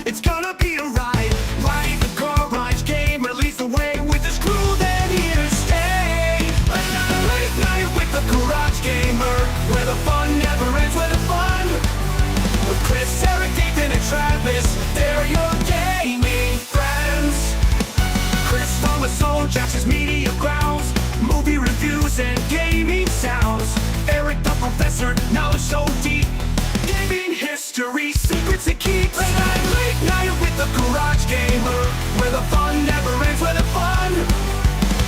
It's gonna be a ride. Ride the garage gamer leads the way with his crew, then here to stay. Another late night with the garage gamer, where the fun never ends, where the fun. With Chris, Eric, Nathan, and Travis, they're your gaming friends. Chris Thomas, Soul Jackson's Media Grounds, movie reviews and gaming sounds. Eric the Professor, knowledge so deep, gaming history, secrets it keeps. Late night with the Garage Gamer, where the fun never ends, where the fun.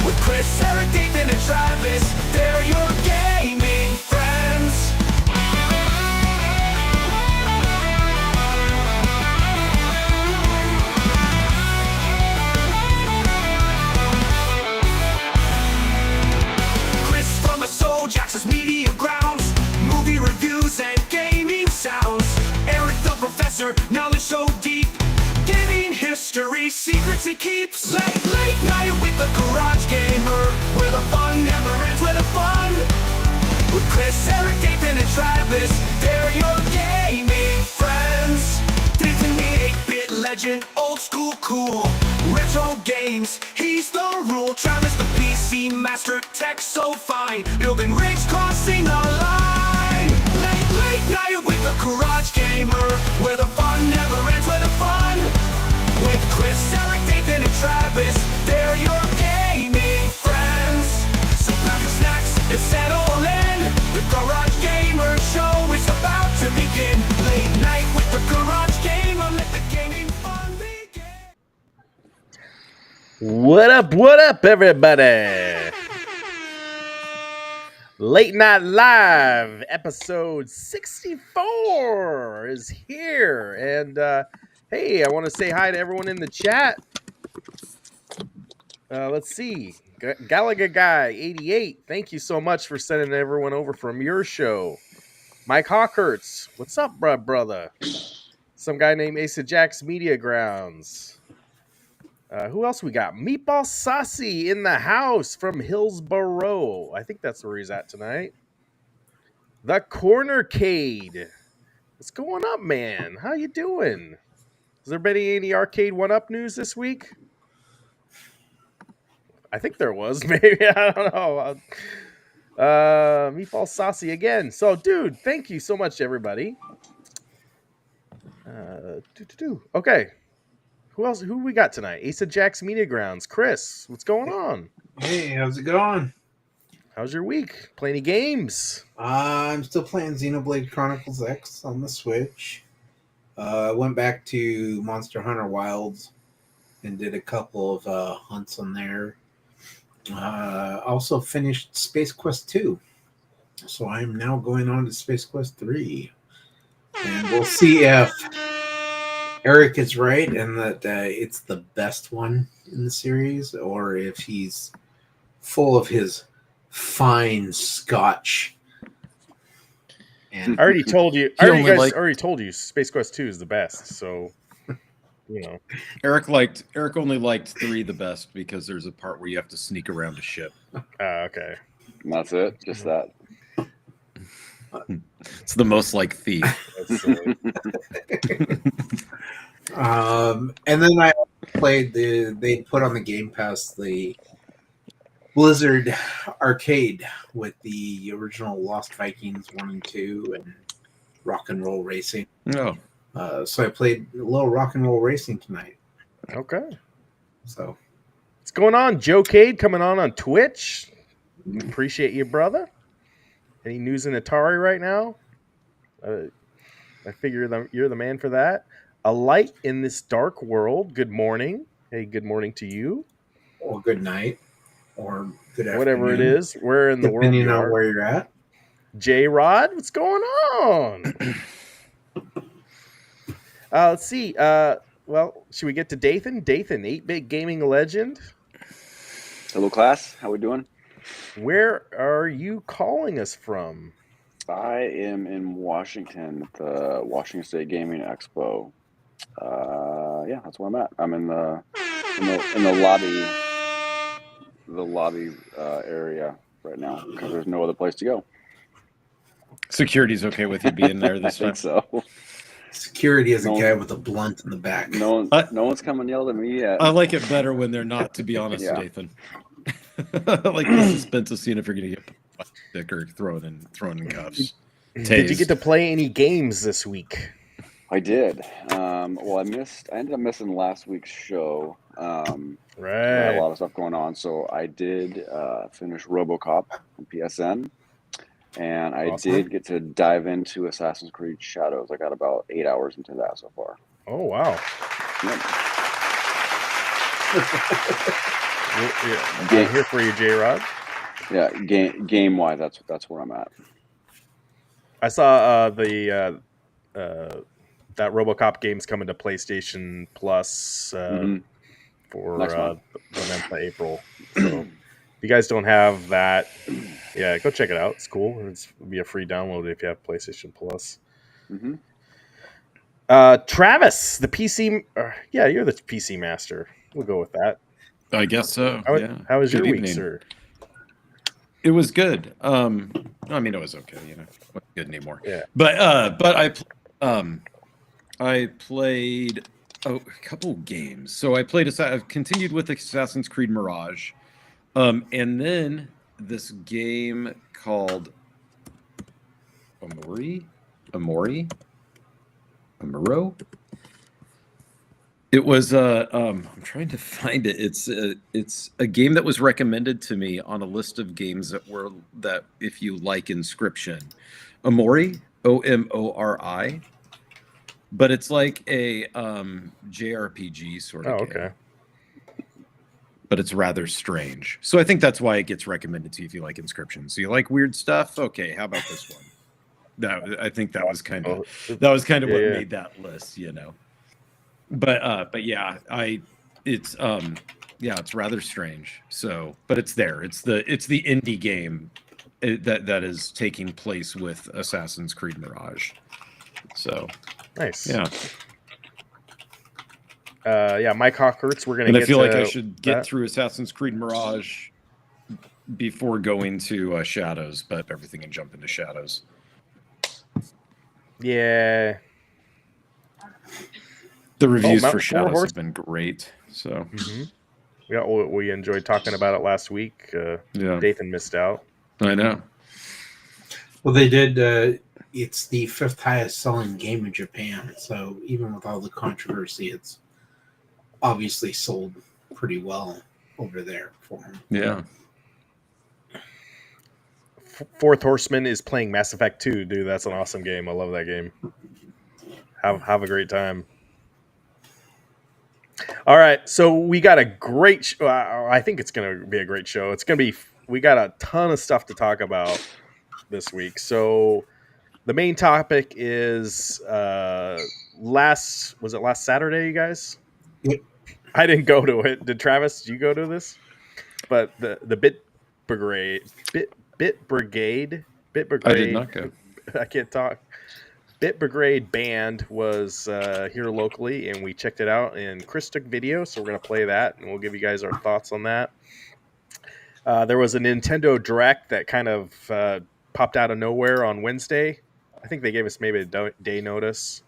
With Chris, Eric, Nathan, and Travis, they're your gaming friends. Jackson's Media Grounds, movie reviews and gaming sounds. Eric the Professor, knowledge so deep, gaming history, secrets he keeps. Late night with the Garage Gamer, where the fun never ends, where the fun. With Chris, Eric, Nathan, and Travis, they're your gaming friends. Nathan the 8-bit legend, old school cool, retro games, he's the rule. Travis the PC master, tech so fine, building rigs, crossing the line. Late night with the Garage Gamer, where the fun never ends, where the fun. With Chris, Eric, Nathan, and Travis, they're your gaming friends. So grab your snacks and settle in, the Garage Gamer show is about to begin. Late night with the Garage Gamer, let the gaming fun begin. What up, everybody? Late Night Live, episode 64 is here. And, hey, I want to say hi to everyone in the chat. Let's see. Gallagher Guy, 88, thank you so much for sending everyone over from your show. Mike Hawkerts, what's up, brother? Some guy named Ace of Jack's Media Grounds. Who else we got? Meatball Saucy in the house from Hillsboro. I think that's where he's at tonight. The Cornercade. What's going up, man? How you doing? Has there been any Arcade 1-Up news this week? I think there was, maybe. I don't know. Meatball Saucy again. So, dude, thank you so much, everybody. Okay. Who else? Who we got tonight? Ace of Jack's Media Grounds. Chris, what's going on? Hey, how's it going? How's your week? Play any games? I'm still playing Xenoblade Chronicles X on the Switch. Went back to Monster Hunter Wilds and did a couple of hunts on there. Also finished Space Quest 2. So I'm now going on to Space Quest 3. And we'll see if Eric is right and that it's the best one in the series, or if he's full of his fine Scotch. And I already told you. Already told you. Space Quest 2 is the best. So, you know, Eric only liked 3 the best because there's a part where you have to sneak around a ship. Okay. And that's it. Just that. It's the most like Thief. And then I played they put on the Game Pass the Blizzard Arcade with the original Lost Vikings 1 and 2 and Rock and Roll Racing. No. So I played a little Rock and Roll Racing tonight. Okay. So what's going on? Joe Cade coming on Twitch. Appreciate you, brother. Any news in Atari right now? I figure you're the man for that. A light in this dark world. Good morning. Hey, good morning to you. Or good night. Or good afternoon. Whatever it is. Where in the world you depending on are. where you're at. J-Rod, what's going on? Let's see. Well, should we get to Dathan? Dathan, 8-bit gaming legend. Hello, class. How we doing? Where are you calling us from? I am in Washington at the Washington State Gaming Expo. Yeah, that's where I'm at. I'm in the lobby area right now because there's no other place to go. Security's okay with you being there this I time? think so. Security is a No. guy with a blunt in the back. No one's come and yelled at me yet. I like it better when they're not, to be honest, Yeah. Nathan. Like the suspense of seeing if you're going to get sick or thrown in cuffs. Did you Tased. get to play any games this week? I did. Well, I ended up missing last week's show. I had a Right. lot of stuff going on, so I did finish RoboCop on PSN, and I Awesome. did get to dive into Assassin's Creed Shadows. I got about 8 hours into that so far. Oh wow. Yep. I'm here for you, J-Rod. Yeah, game wise, that's where I'm at. I saw that RoboCop game's coming to PlayStation Plus for Next month. the month of April. So if you guys don't have that, yeah, go check it out. It's cool. It'll be a free download if you have PlayStation Plus. Mm-hmm. Travis, the PC. Yeah, you're the PC master. We'll go with that. I guess so. Yeah. How was your Good week, evening. sir? It was good. I mean, it was okay. You know, it wasn't good anymore. Yeah. But I played a couple games. So I I've continued with Assassin's Creed Mirage, and then this game called Amuro. It was I'm trying to find it. It's a game that was recommended to me on a list of games that if you like Inscription. Omori, Omori. But it's like a JRPG sort of game. Okay. But it's rather strange. So I think that's why it gets recommended to you if you like Inscription. So you like weird stuff? Okay, how about this one? I think that was kind of what made that list, you know. But yeah, it's rather strange. So, but it's there. It's the indie game that is taking place with Assassin's Creed Mirage. So Nice. yeah. Mike Hawkerts, we're gonna. And get I feel like to I should get that. through Assassin's Creed Mirage before going to Shadows, but everything can jump into Shadows. Yeah. The reviews Mountain for Shadows Horse? have been great. So Yeah, we enjoyed talking about it last week. yeah, Dathan missed out. I know. Well, they did. It's the 5th highest selling game in Japan. So even with all the controversy, it's obviously sold pretty well over there for them. Yeah. Fourth Horseman is playing Mass Effect 2, dude. That's an awesome game. I love that game. Have a great time. All right, so we got a great. I think it's going to be a great show. It's going to be. We got a ton of stuff to talk about this week. So the main topic is last Saturday, you guys? Yep. I didn't go to it. Did Travis? Did you go to this? But the Bit Brigade. I did not go. I can't talk. Bit Brigade band was here locally, and we checked it out. And Chris took video, so we're gonna play that, and we'll give you guys our thoughts on that. There was a Nintendo Direct that kind of popped out of nowhere on Wednesday. I think they gave us maybe a day notice,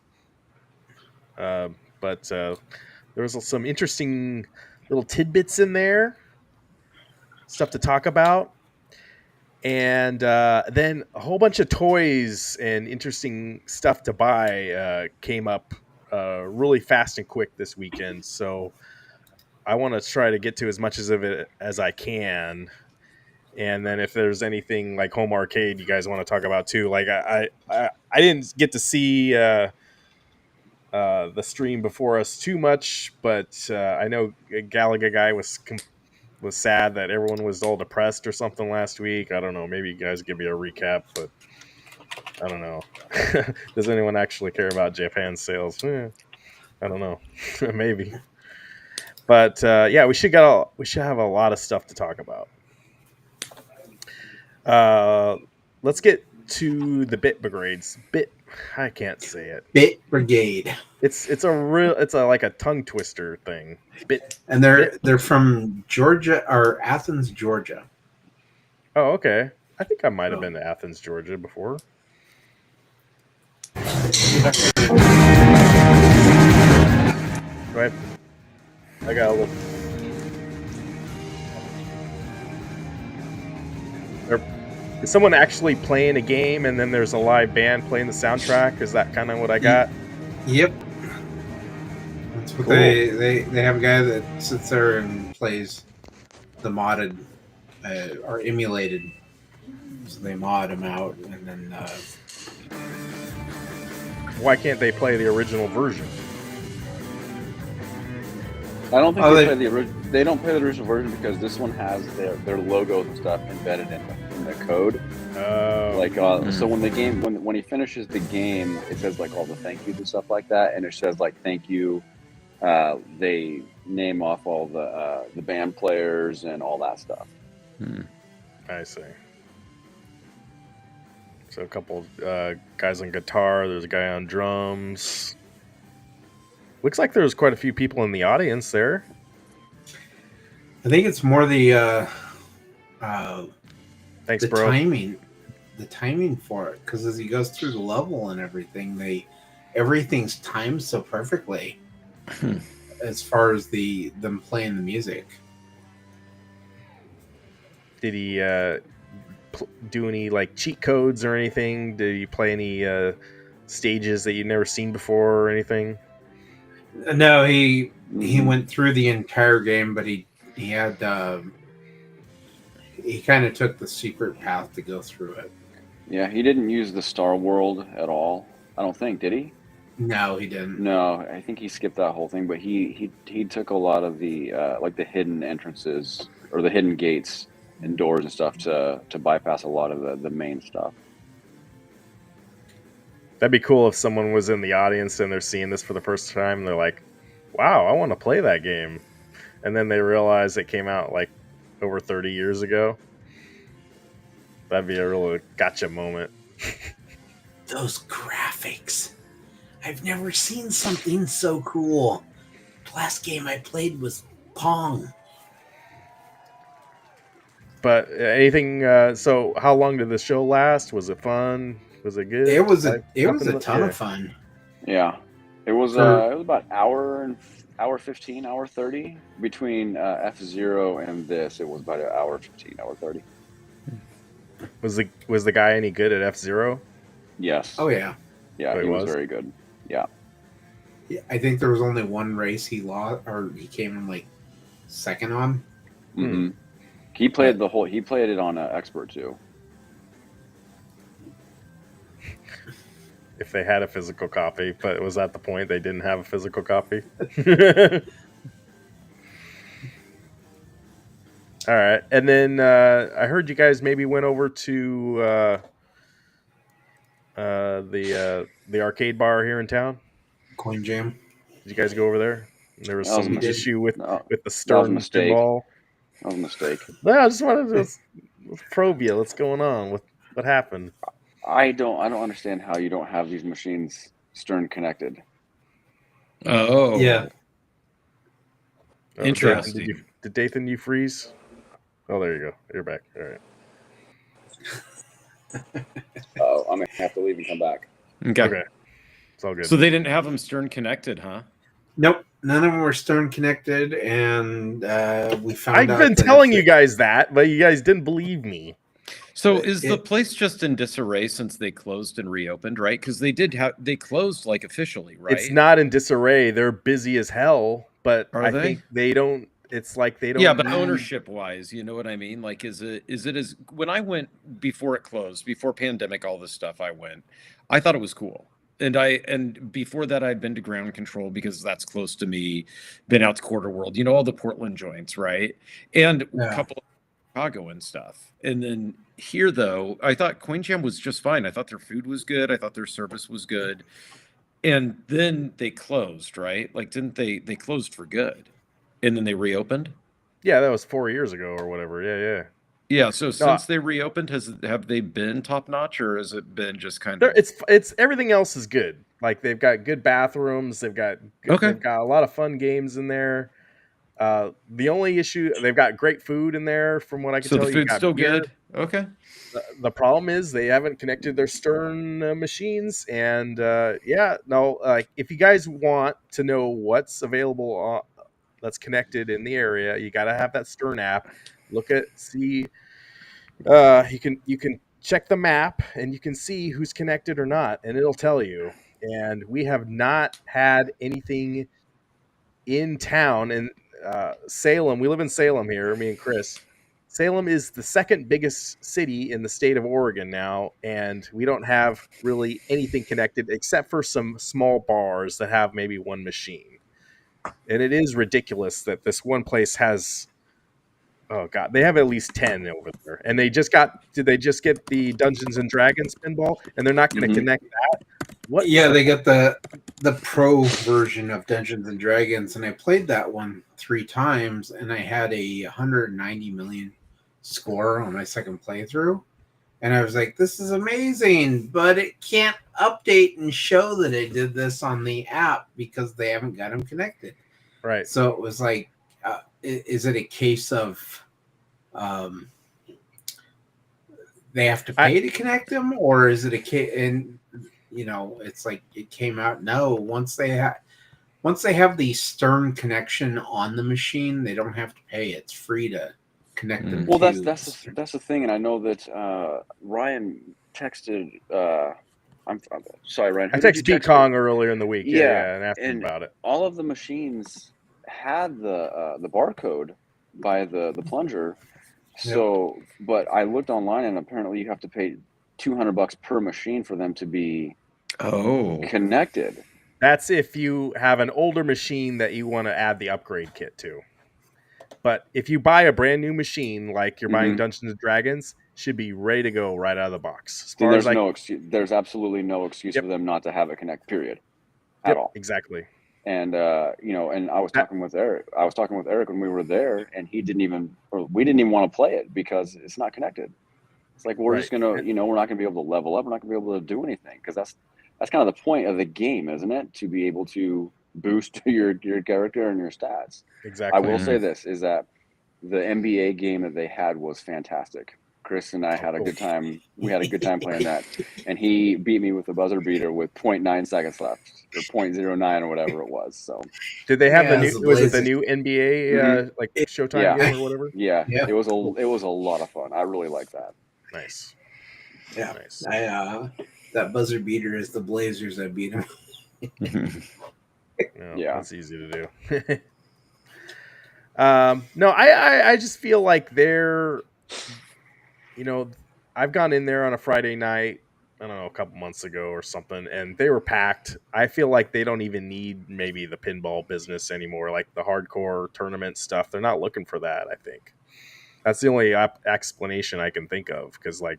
but there was some interesting little tidbits in there, stuff to talk about. And then a whole bunch of toys and interesting stuff to buy came up really fast and quick this weekend. So I want to try to get to as much of it as I can. And then if there's anything like home arcade you guys want to talk about too, like I didn't get to see the stream before us too much, but I know Galaga guy was sad that everyone was all depressed or something last week. I don't know. Maybe you guys give me a recap, but I don't know. Does anyone actually care about Japan's sales? I don't know. Maybe. But yeah, we should have a lot of stuff to talk about. Let's get to the Bit Brigades. I can't say it. Bit Brigade. It's like a tongue twister thing. And they're from Georgia or Athens, Georgia. Oh, okay. I think I might have been to Athens, Georgia before. I gotta look. Is someone actually playing a game and then there's a live band playing the soundtrack? Is that kind of what I got? Yep. That's what Cool. they have a guy that sits there and plays the modded or emulated. So they mod them out, and then Why can't they play the original version? I don't think they play the original. They don't play the original version because this one has their logos and stuff embedded in the code. Like so when the game when he finishes the game, it says like all the thank yous and stuff like that, and it says like thank you. They name off all the band players and all that stuff. I see. So a couple guys on guitar. There's a guy on drums. Looks like there's quite a few people in the audience there. I think it's more the Thanks, the bro. timing for it, because as he goes through the level and everything, everything's timed so perfectly as far as them playing the music. Did he do any like cheat codes or anything? Did you play any stages that you'd never seen before or anything? No, he went through the entire game, but he had he kind of took the secret path to go through it. Yeah, he didn't use the Star World at all. I don't think, did he? No, he didn't. No, I think he skipped that whole thing. But he took a lot of the like the hidden entrances or the hidden gates and doors and stuff to bypass a lot of the main stuff. That'd be cool if someone was in the audience and they're seeing this for the first time and they're like, wow, I want to play that game. And then they realize it came out like over 30 years ago. That'd be a real gotcha moment. Those graphics. I've never seen something so cool. The last game I played was Pong. But anything, so how long did the show last? Was it fun? Was it good? It was a ton of fun. Yeah, it was about hour 15, hour 30 between F-Zero and this. It was about an hour 15, hour 30. Was the guy any good at F-Zero? Yes. Oh yeah. Yeah, he was very good. Yeah. Yeah, I think there was only one race he lost, or he came in like second on. Mm-hmm. He played He played it on expert too. If they had a physical copy, but was that the point? They didn't have a physical copy. All right, and then I heard you guys maybe went over to the arcade bar here in town. Coin Jam. Did you guys go over there? There was some issue with the stern mistake. pinball. That was a mistake. No, I just wanted to let's probe you. What's going on? What happened? I don't understand how you don't have these machines stern connected. Oh, yeah. Interesting. Did Dathan you freeze? Oh, there you go. You're back. All right. Oh, I'm gonna have to leave and come back. Okay. It's all good. So they didn't have them stern connected, huh? Nope, none of them were stern connected, and we found out. I've been telling you guys that, but you guys didn't believe me. So is the place just in disarray since they closed and reopened, right? Because they closed like officially, right? It's not in disarray. They're busy as hell, but I think they don't. It's like they don't. Yeah, but ownership wise, you know what I mean? Like, is it as when I went before it closed, before pandemic, all this stuff, I thought it was cool. And before that, I'd been to Ground Control because that's close to me. Been out to Quarter World, all the Portland joints, right? And a couple of Chicago and stuff. And then here, though, I thought Coin Jam was just fine. I thought their food was good. I thought their service was good. And then they closed, right? Like, didn't they closed for good? And then they reopened? Yeah, that was 4 years ago or whatever. Yeah. Yeah, so since they reopened, have they been top notch, or has it been just kind of? It's everything else is good. Like they've got good bathrooms, they've got a lot of fun games in there. The only issue, they've got great food in there, from what I can tell. So the food's still good. Okay. The problem is they haven't connected their stern machines, and if you guys want to know what's available that's connected in the area. You got to have that Stern app. See. You can check the map and you can see who's connected or not, and it'll tell you. And we have not had anything in town in Salem. We live in Salem here, me and Chris. Salem is the second biggest city in the state of Oregon now, and we don't have really anything connected except for some small bars that have maybe one machine. And it is ridiculous that this one place has, oh god, they have at least 10 over there. And did they just get the Dungeons and Dragons pinball, and they're not going to connect that? What? Yeah, they got the pro version of Dungeons and Dragons, and I played that one 3 times, and I had a 190 million score on my second playthrough, and I was like, this is amazing, but it can't update and show that I did this on the app because they haven't got them connected. Right. So it was like, is it a case of they have to pay to connect them, or is it a case? And it's like it came out. No, once they have the Stern connection on the machine, they don't have to pay. It's free to connect them. Well, that's the thing, and I know that Ryan texted. I'm sorry, Ryan. I texted B Kong earlier in the week. Yeah, and asked him about it. All of the machines had the barcode by the plunger. So, but I looked online, and apparently you have to pay $200 per machine for them to be connected. That's if you have an older machine that you want to add the upgrade kit to. But if you buy a brand new machine, like you're buying Dungeons and Dragons, should be ready to go right out of the box. There's no excuse. There's absolutely no excuse for them not to have it connect. Period. At all. Exactly. And and I was talking with Eric. When we were there, and we didn't even want to play it because it's not connected. It's like we're just gonna, we're not gonna be able to level up. We're not gonna be able to do anything because that's kind of the point of the game, isn't it? To be able to boost your character and your stats. Exactly. I will say this is that the NBA game that they had was fantastic. Chris and I had a good time. We had a good time playing that, and he beat me with a buzzer beater with 0.9 seconds left, or 0.09 or whatever it was. So, did they have the new? Was it the new NBA like Showtime game or whatever? Yeah, it was a lot of fun. I really like that. Nice. Yeah, nice. That buzzer beater is the Blazers that beat him. That's easy to do. No, I just feel like they're. I've gone in there on a Friday night, I don't know, a couple months ago or something, and they were packed. I feel like they don't even need maybe the pinball business anymore, like the hardcore tournament stuff. They're not looking for that, I think. That's the only explanation I can think of, because, like,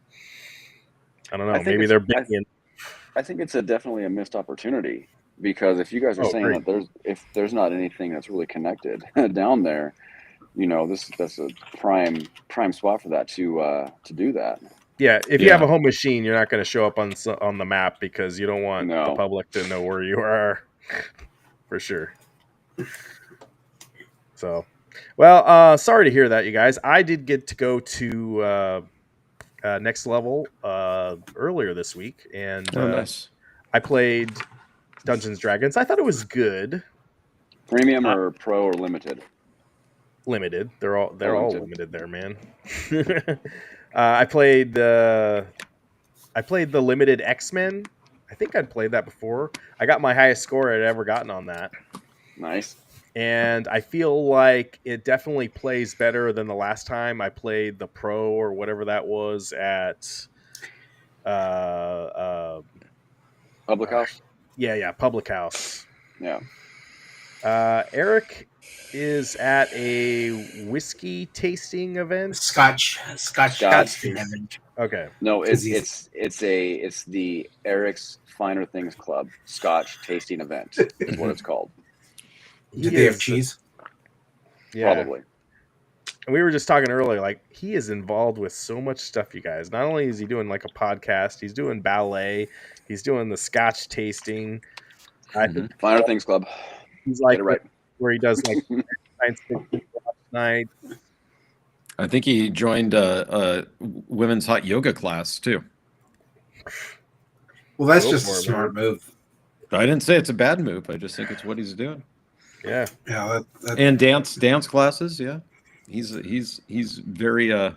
I don't know, maybe they're big in. I think it's definitely a missed opportunity, because if you guys are saying that there's not anything that's really connected down there, that's a prime spot for that to do that. Yeah, if you have a home machine, you're not going to show up on the map because you don't want the public to know where you are, for sure. So, well, sorry to hear that, you guys. I did get to go to Next Level earlier this week, and nice. I played Dungeons & Dragons. I thought it was good. Premium or pro or limited? Limited. They're all limited there, man. I played the limited X-Men. I think I'd played that before. I got my highest score I'd ever gotten on that. Nice. And I feel like it definitely plays better than the last time I played the pro or whatever that was at Public House. Yeah, Public House. Yeah. Eric is at a whiskey tasting event. Scotch tasting event. Okay. No, it's the Eric's Finer Things Club Scotch tasting event is what it's called. Did they have cheese? Yeah. Probably. And we were just talking earlier, like, he is involved with so much stuff, you guys. Not only is he doing like a podcast, he's doing ballet, he's doing the Scotch tasting. Finer Things Club. He's like, get it right. Where he does like science fiction night. I think he joined a women's hot yoga class too. Well, that's just a smart move. I didn't say it's a bad move. I just think it's what he's doing. Yeah. And dance classes. Yeah, he's very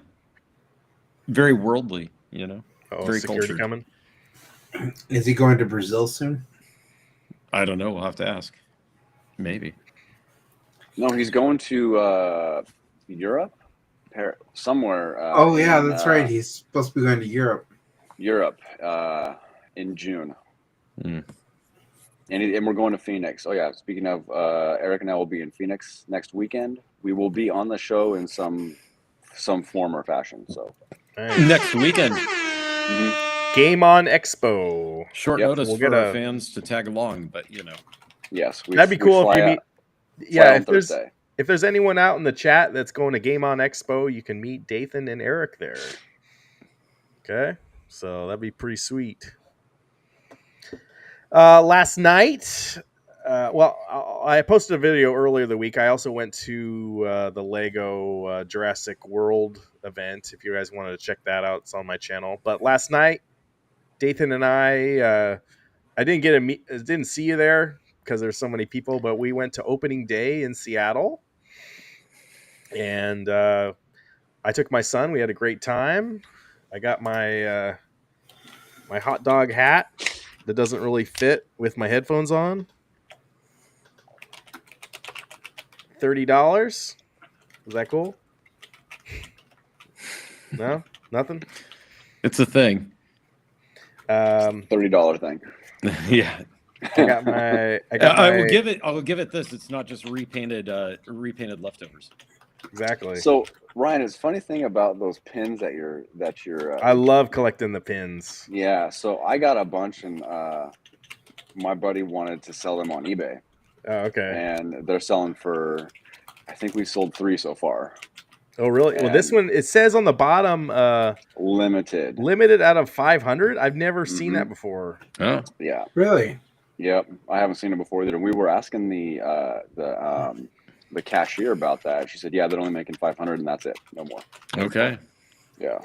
very worldly. You know, very security cultured. coming. Is he going to Brazil soon? I don't know. We'll have to ask. Maybe. No, he's going to Europe, somewhere. Oh yeah, that's right. He's supposed to be going to Europe. Europe in June. Mm. And we're going to Phoenix. Oh yeah, speaking of, Eric and I will be in Phoenix next weekend. We will be on the show in some form or fashion. So next weekend, Game On Expo. Short notice for our fans to tag along, but you know. Yes, that'd be cool if you meet. Yeah, if there's anyone out in the chat that's going to Game On Expo, you can meet Dathan and Eric there. Okay, so that'd be pretty sweet. Last night, I posted a video earlier the week. I also went to the Lego Jurassic World event. If you guys wanted to check that out, it's on my channel. But last night, Dathan and I didn't see you there because there's so many people. But we went to opening day in Seattle, and I took my son. We had a great time. I got my my hot dog hat that doesn't really fit with my headphones on. $30. Is that cool? No, nothing. It's a thing. $30 thing. Yeah. I will give it this. It's not just repainted leftovers. Exactly. So Ryan, it's a funny thing about those pins that you're. I love collecting the pins. Yeah. So I got a bunch, and my buddy wanted to sell them on eBay. Oh, okay. And they're selling for, I think we sold 3 so far. Oh, really? And well, this one, it says on the bottom, limited out of 500. I've never seen that before. Oh, yeah. Really? Yep. I haven't seen it before either. And we were asking the cashier about that. She said, yeah, they're only making 500 and that's it. No more. Okay. Yeah.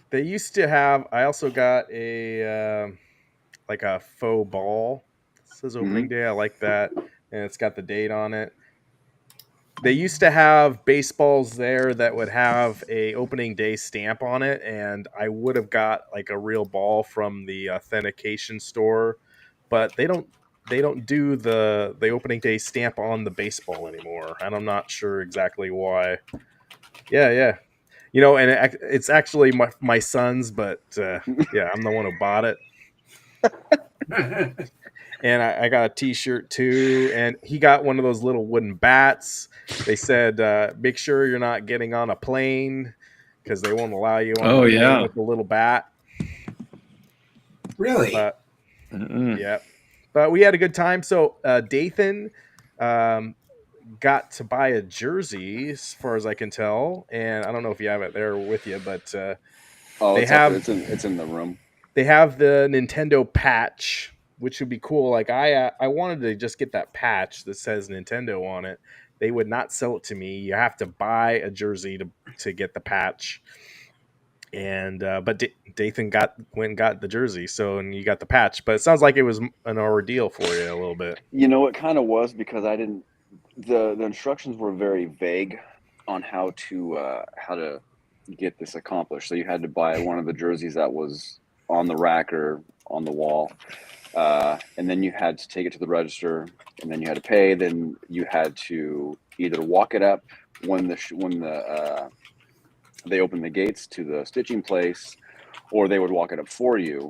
They used to have, I also got a, like a faux ball. It says opening day. I like that. And it's got the date on it. They used to have baseballs there that would have a opening day stamp on it, and I would have got like a real ball from the authentication store, but they don't do the opening day stamp on the baseball anymore, and I'm not sure exactly why. Yeah. You know, and it's actually my son's, but yeah, I'm the one who bought it. And I got a T-shirt too, and he got one of those little wooden bats. They said, make sure you're not getting on a plane because they won't allow you on a plane with a little bat. Really? But, yeah. But we had a good time. So Dathan got to buy a jersey, as far as I can tell. And I don't know if you have it there with you, but it's in the room. They have the Nintendo patch, which would be cool. Like I wanted to just get that patch that says Nintendo on it. They would not sell it to me. You have to buy a jersey to get the patch. And but Dathan went and got the jersey, and you got the patch. But it sounds like it was an ordeal for you a little bit. You know, it kind of was because I didn't. The instructions were very vague on how to get this accomplished. So you had to buy one of the jerseys that was on the rack or on the wall. And then you had to take it to the register, and then you had to pay. Then you had to either walk it up when they opened the gates to the stitching place, or they would walk it up for you.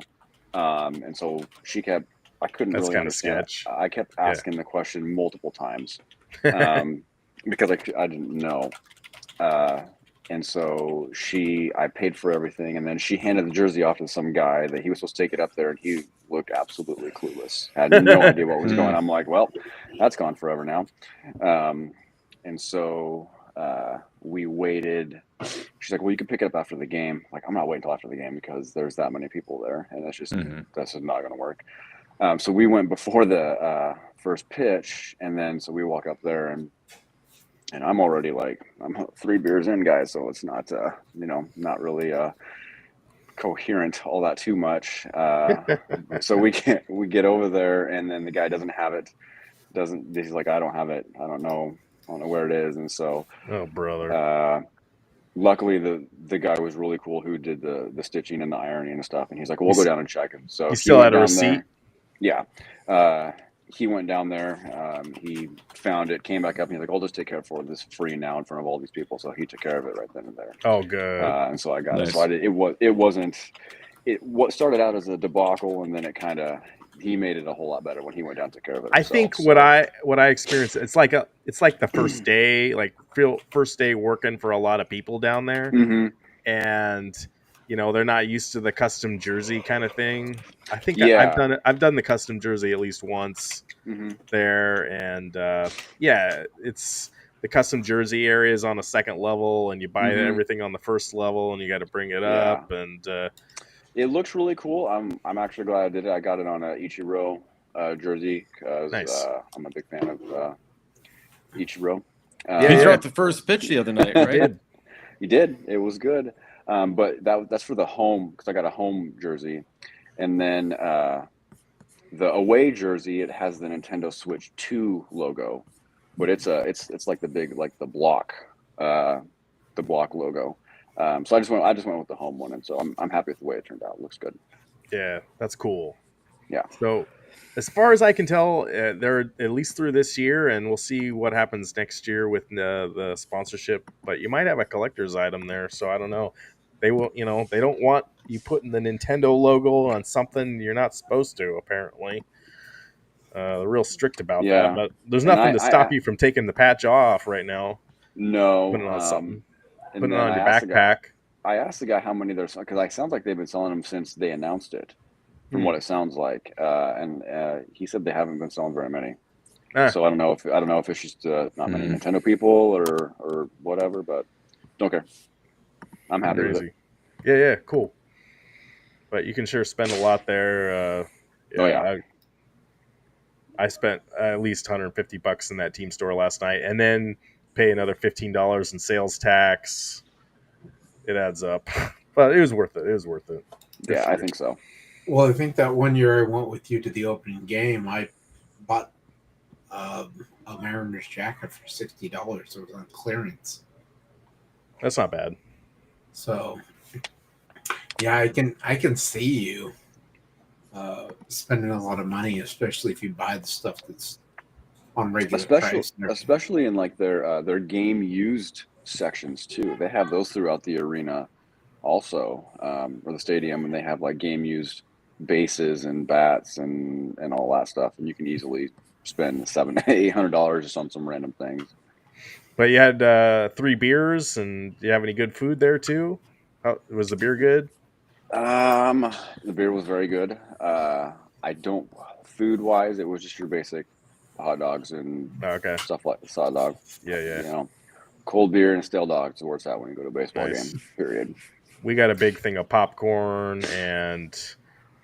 And so I couldn't really understand. I kept asking the question multiple times because I didn't know. And so I paid for everything, and then she handed the jersey off to some guy that he was supposed to take it up there, and he looked absolutely clueless. Had no idea what was going on. I'm like, well, that's gone forever now. And so we waited. She's like, well, you can pick it up after the game. Like, I'm not waiting until after the game because there's that many people there, and that's just not going to work. So we went before the first pitch, and then so we walk up there, and I'm already I'm 3 beers in, guys, so it's not not really coherent all that too much. So we get over there, and then the guy doesn't have it. He's like, I don't have it. I don't know where it is. And so, oh brother. Luckily the guy was really cool who did the stitching and the ironing and stuff. And he's like, we'll go down and check him. So you he still went had a down receipt? there. Yeah. He went down there. He found it, came back up, and he's like, I'll just take care of it. This is free now in front of all these people. So he took care of it right then and there. Oh, good. And so I got Nice. it. So it wasn't what started out as a debacle, and then he made it a whole lot better when he went down and took care of it himself. I think what I experienced, it's like the first day, first day working for a lot of people down there, and they're not used to the custom jersey kind of thing. I think I've done the custom jersey at least once there, and it's the custom jersey area is on a second level, and you buy everything on the first level, and you got to bring it up, and it looks really cool. I'm actually glad I did it. I got it on a Ichiro jersey because I'm a big fan of Ichiro. He dropped the first pitch the other night, right? He did. It was good. But that's for the home, because I got a home jersey, and then the away jersey, it has the Nintendo Switch 2 logo, but it's like the big, like the block logo. So I just went with the home one, and so I'm happy with the way it turned out. It looks good. Yeah, that's cool. Yeah. So as far as I can tell, they're at least through this year, and we'll see what happens next year with the sponsorship. But you might have a collector's item there, so I don't know. They will, they don't want you putting the Nintendo logo on something you're not supposed to. Apparently, they're real strict about that. But there's nothing to stop you from taking the patch off right now. No, putting it on something, putting it on your backpack. I asked the guy how many there's, because it sounds like they've been selling them since they announced it. From what it sounds like, and he said they haven't been selling very many. So I don't know if it's just not many Nintendo people or whatever, but don't care. I'm happy with it. Yeah, cool. But you can sure spend a lot there. I spent at least $150 in that team store last night, and then pay another $15 in sales tax. It adds up, but it was worth it. Yeah, I think so. Well, I think that one year I went with you to the opening game, I bought a Mariners jacket for $60. It was on clearance. That's not bad. So, yeah, I can see you spending a lot of money, especially if you buy the stuff that's on regular price. Especially in like their game used sections too. They have those throughout the arena, also, or the stadium, and they have like game used bases and bats and all that stuff, and you can easily spend $700-800 just on some random things. But you had 3 beers, and do you have any good food there too? Was the beer good? The beer was very good. Food wise, it was just your basic hot dogs and stuff like the hot dog. Yeah. Cold beer and stale dogs is where it's at when you go to a baseball game. Period. We got a big thing of popcorn, and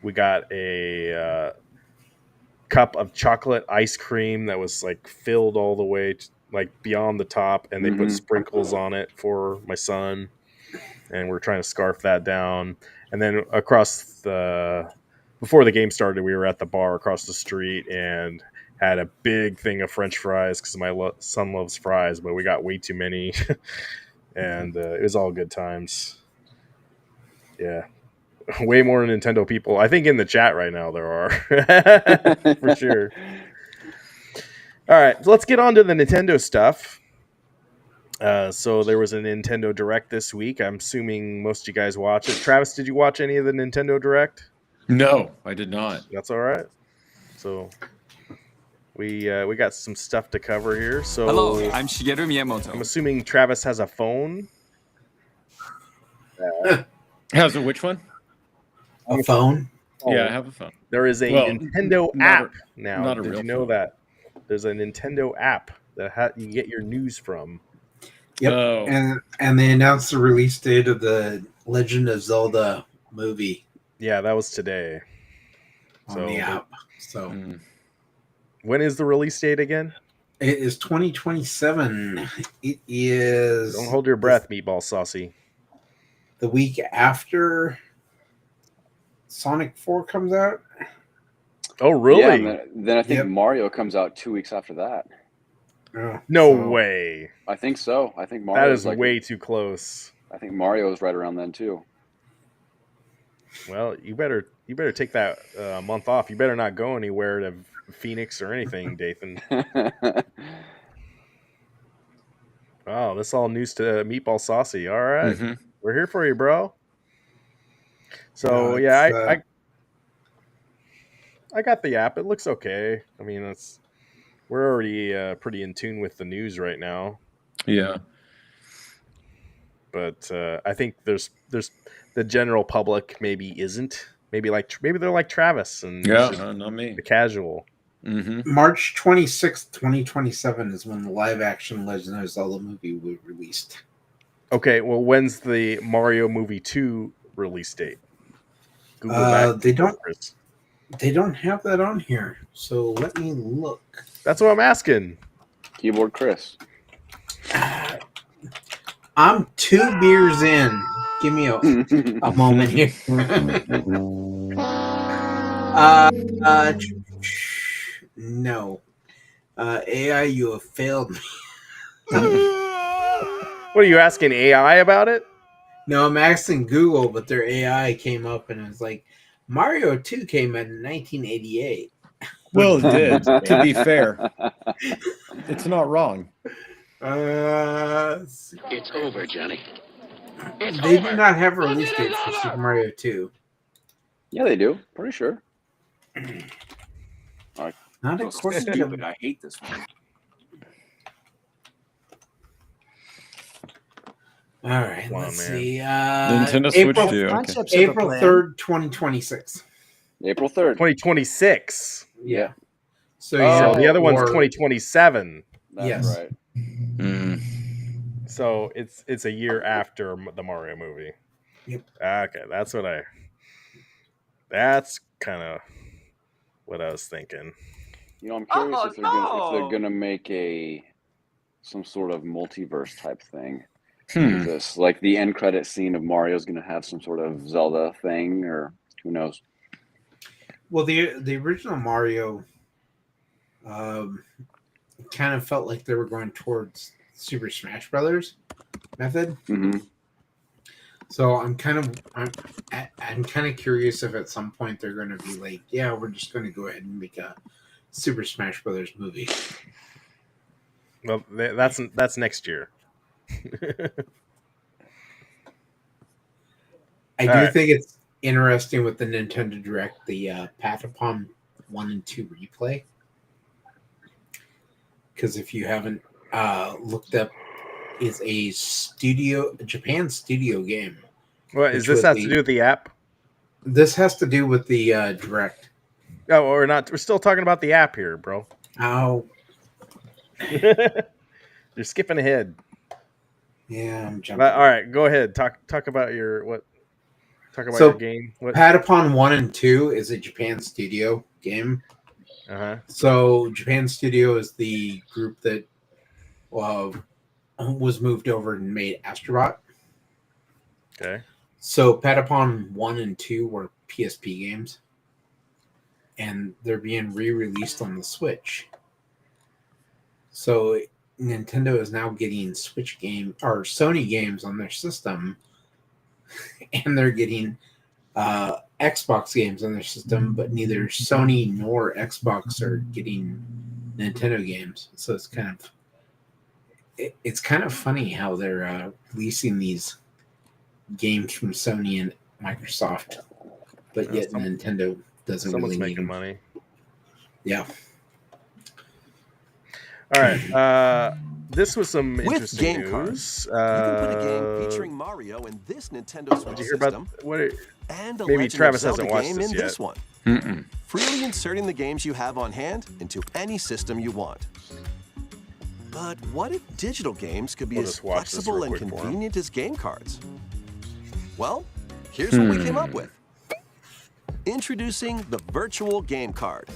we got a cup of chocolate ice cream that was like filled all the way like beyond the top, and they put sprinkles on it for my son, and we're trying to scarf that down. And then before the game started, we were at the bar across the street and had a big thing of French fries because my son loves fries, but we got way too many, and it was all good times. Yeah. Way more Nintendo people. I think in the chat right now there are. For sure. All right, let's get on to the Nintendo stuff. So there was a Nintendo Direct this week. I'm assuming most of you guys watch it. Travis, did you watch any of the Nintendo Direct? No, I did not. That's all right. So we got some stuff to cover here. So hello, I'm Shigeru Miyamoto. I'm assuming Travis has a phone. Has a which one? A phone? Yeah, I have a phone. There is a Nintendo app now. Not a Did real you know phone. that? There's a Nintendo app that you get your news from. Yep. Oh. And they announced the release date of the Legend of Zelda movie. Yeah, that was today. On the app. So when is the release date again? It is 2027. It is. Don't hold your breath, Meatball Saucy. The week after Sonic 4 comes out. Oh, really? Yeah, and then I think Mario comes out 2 weeks after that. No way. I think so. I think Mario that is way too close. I think Mario is right around then too. Well, you better take that month off. You better not go anywhere to Phoenix or anything, Dathan. Oh, this is all news to Meatball Saucy. All right. We're here for you, bro. So I got the app. It looks okay. I mean, we're already pretty in tune with the news right now. Yeah. But I think there's the general public maybe isn't. Maybe they're like Travis and not me. The casual. March 26th, 2027 is when the live action Legend of Zelda movie will be released. Okay, well, when's the Mario movie 2 release date? Google that. They don't have that on here, so let me look. That's what I'm asking. Keyboard Chris. I'm 2 beers in. Give me a moment here. No. AI, you have failed me. What are you asking AI about it? No, I'm asking Google, but their AI came up and it's like, Mario 2 came out in 1988. Well, it did, to be fair. It's not wrong. It's over, Johnny. They do not have a release date for Super Mario 2. Yeah, they do. Pretty sure. Not according to... I hate this one. All right, let's see. Nintendo Switch 2. Okay. April 3rd, 2026. April 3rd. 2026. Yeah. So the other one's 2027. That's right. So it's a year after the Mario movie. Yep. Okay, that's kind of what I was thinking. You know, I'm curious if they're gonna make some sort of multiverse type thing. This, like the end credit scene of Mario's gonna have some sort of Zelda thing, or who knows? Well, the original Mario kind of felt like they were going towards Super Smash Brothers method. So I'm kind of curious if at some point they're going to be like, yeah, we're just going to go ahead and make a Super Smash Brothers movie. Well, that's next year. I do think it's interesting with the Nintendo Direct, the Patapon 1 and 2 replay. Because if you haven't looked up, is a Japan studio game. What is this have to do with the app? This has to do with the Direct. Oh, we're not. We're still talking about the app here, bro. Oh, you're skipping ahead. Yeah, I'm jumping. All right, go ahead. Talk about your what? Talk about your game. Patapon 1 and 2 is a Japan studio game. So Japan Studio is the group that was moved over and made Astrobot. Okay. So Patapon 1 and 2 were PSP games. And they're being re-released on the Switch. So Nintendo is now getting Switch game or Sony games on their system. And they're getting Xbox games on their system, but neither Sony nor Xbox are getting Nintendo games. So it's kind of funny how they're releasing these games from Sony and Microsoft, but yet Nintendo doesn't really need them. Money. Yeah. All right. This was some interesting news. Cards, you can put a game featuring Mario in this Nintendo Switch did you hear about what? and a maybe Legend Travis of Zelda hasn't watched game this in yet. this one. Freely inserting the games you have on hand into any system you want. But what if digital games could be as flexible and convenient as game cards? Well, here's what we came up with. Introducing the Virtual Game Card.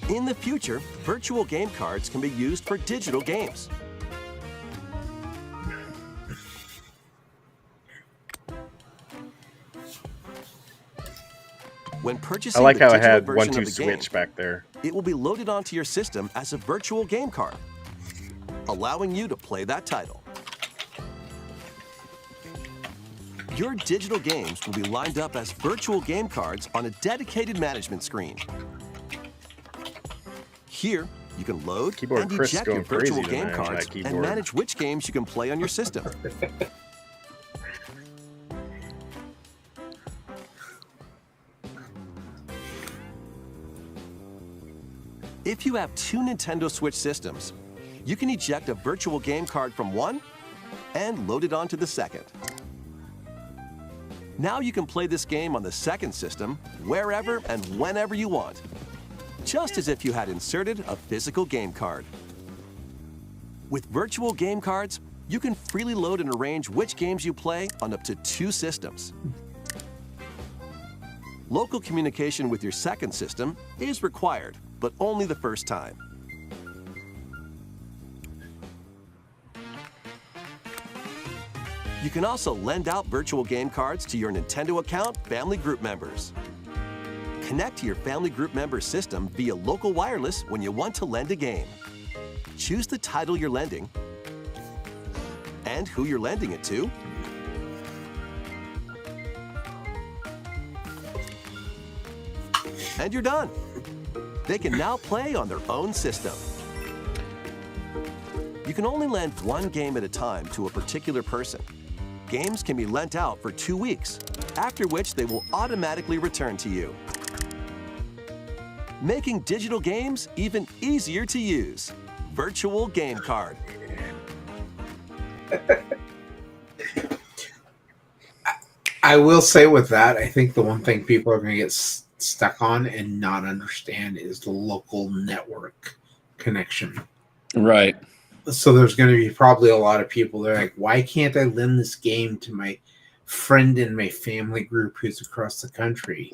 In the future, virtual game cards can be used for digital games. When purchasing I like the how it digital had version 1-2 of the game, switch back there. it will be loaded onto your system as a virtual game card, allowing you to play that title. Your digital games will be lined up as virtual game cards on a dedicated management screen. Here, you can load Keyboard and Chris is eject your going crazy virtual tonight game on cards that and keyboard. manage which games you can play on your system. If you have two Nintendo Switch systems, you can eject a virtual game card from one and load it onto the second. Now you can play this game on the second system wherever and whenever you want, just as if you had inserted a physical game card. With virtual game cards, you can freely load and arrange which games you play on up to two systems. Local communication with your second system is required, but only the first time. You can also lend out virtual game cards to your Nintendo account family group members. Connect to your family group member system via local wireless when you want to lend a game. Choose the title you're lending and who you're lending it to. And you're done. They can now play on their own system. You can only lend one game at a time to a particular person. Games can be lent out for 2 weeks, after which they will automatically return to you, making digital games even easier to use. Virtual Game Card. I will say with that, I think the one thing people are going to get stuck on and not understand is the local network connection. Right. So there's going to be probably a lot of people that are like, why can't I lend this game to my friend in my family group who's across the country?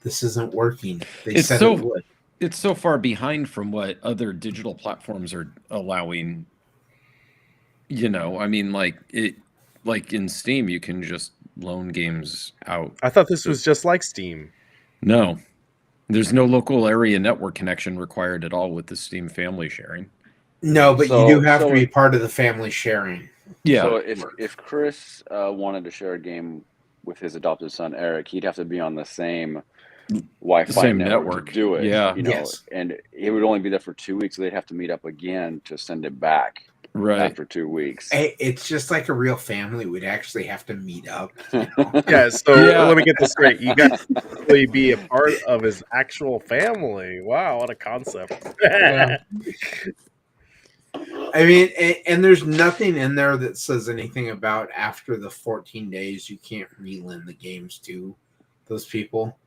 This isn't working. They said it would. It's so far behind from what other digital platforms are allowing. You know, I mean, like in Steam, you can just loan games out. I thought this was just like Steam. No, there's no local area network connection required at all with the Steam family sharing. No, but you do have to be part of the family sharing. Yeah. So if Chris wanted to share a game with his adopted son Eric, he'd have to be on the same Wi-Fi network to do it. Yeah. You know, and it would only be there for 2 weeks. So they'd have to meet up again to send it back. Right. After 2 weeks. It's just like a real family. We'd actually have to meet up. Yeah, so let me get this straight. You got to really be a part of his actual family. Wow, what a concept. I mean, and there's nothing in there that says anything about after the 14 days you can't relend the games to those people.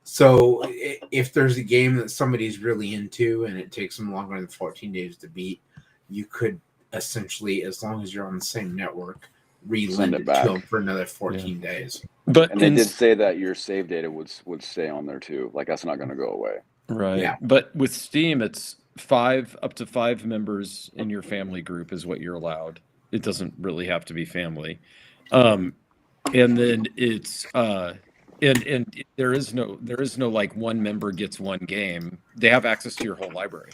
So if there's a game that somebody's really into and it takes them longer than 14 days to beat, you could essentially, as long as you're on the same network, relend it to them for another 14 days. But and they did say that your save data would stay on there too. Like that's not going to go away. Right. Yeah. But with Steam, it's up to 5 members in your family group is what you're allowed. It doesn't really have to be family. And then it's and there is no like one member gets one game. They have access to your whole library.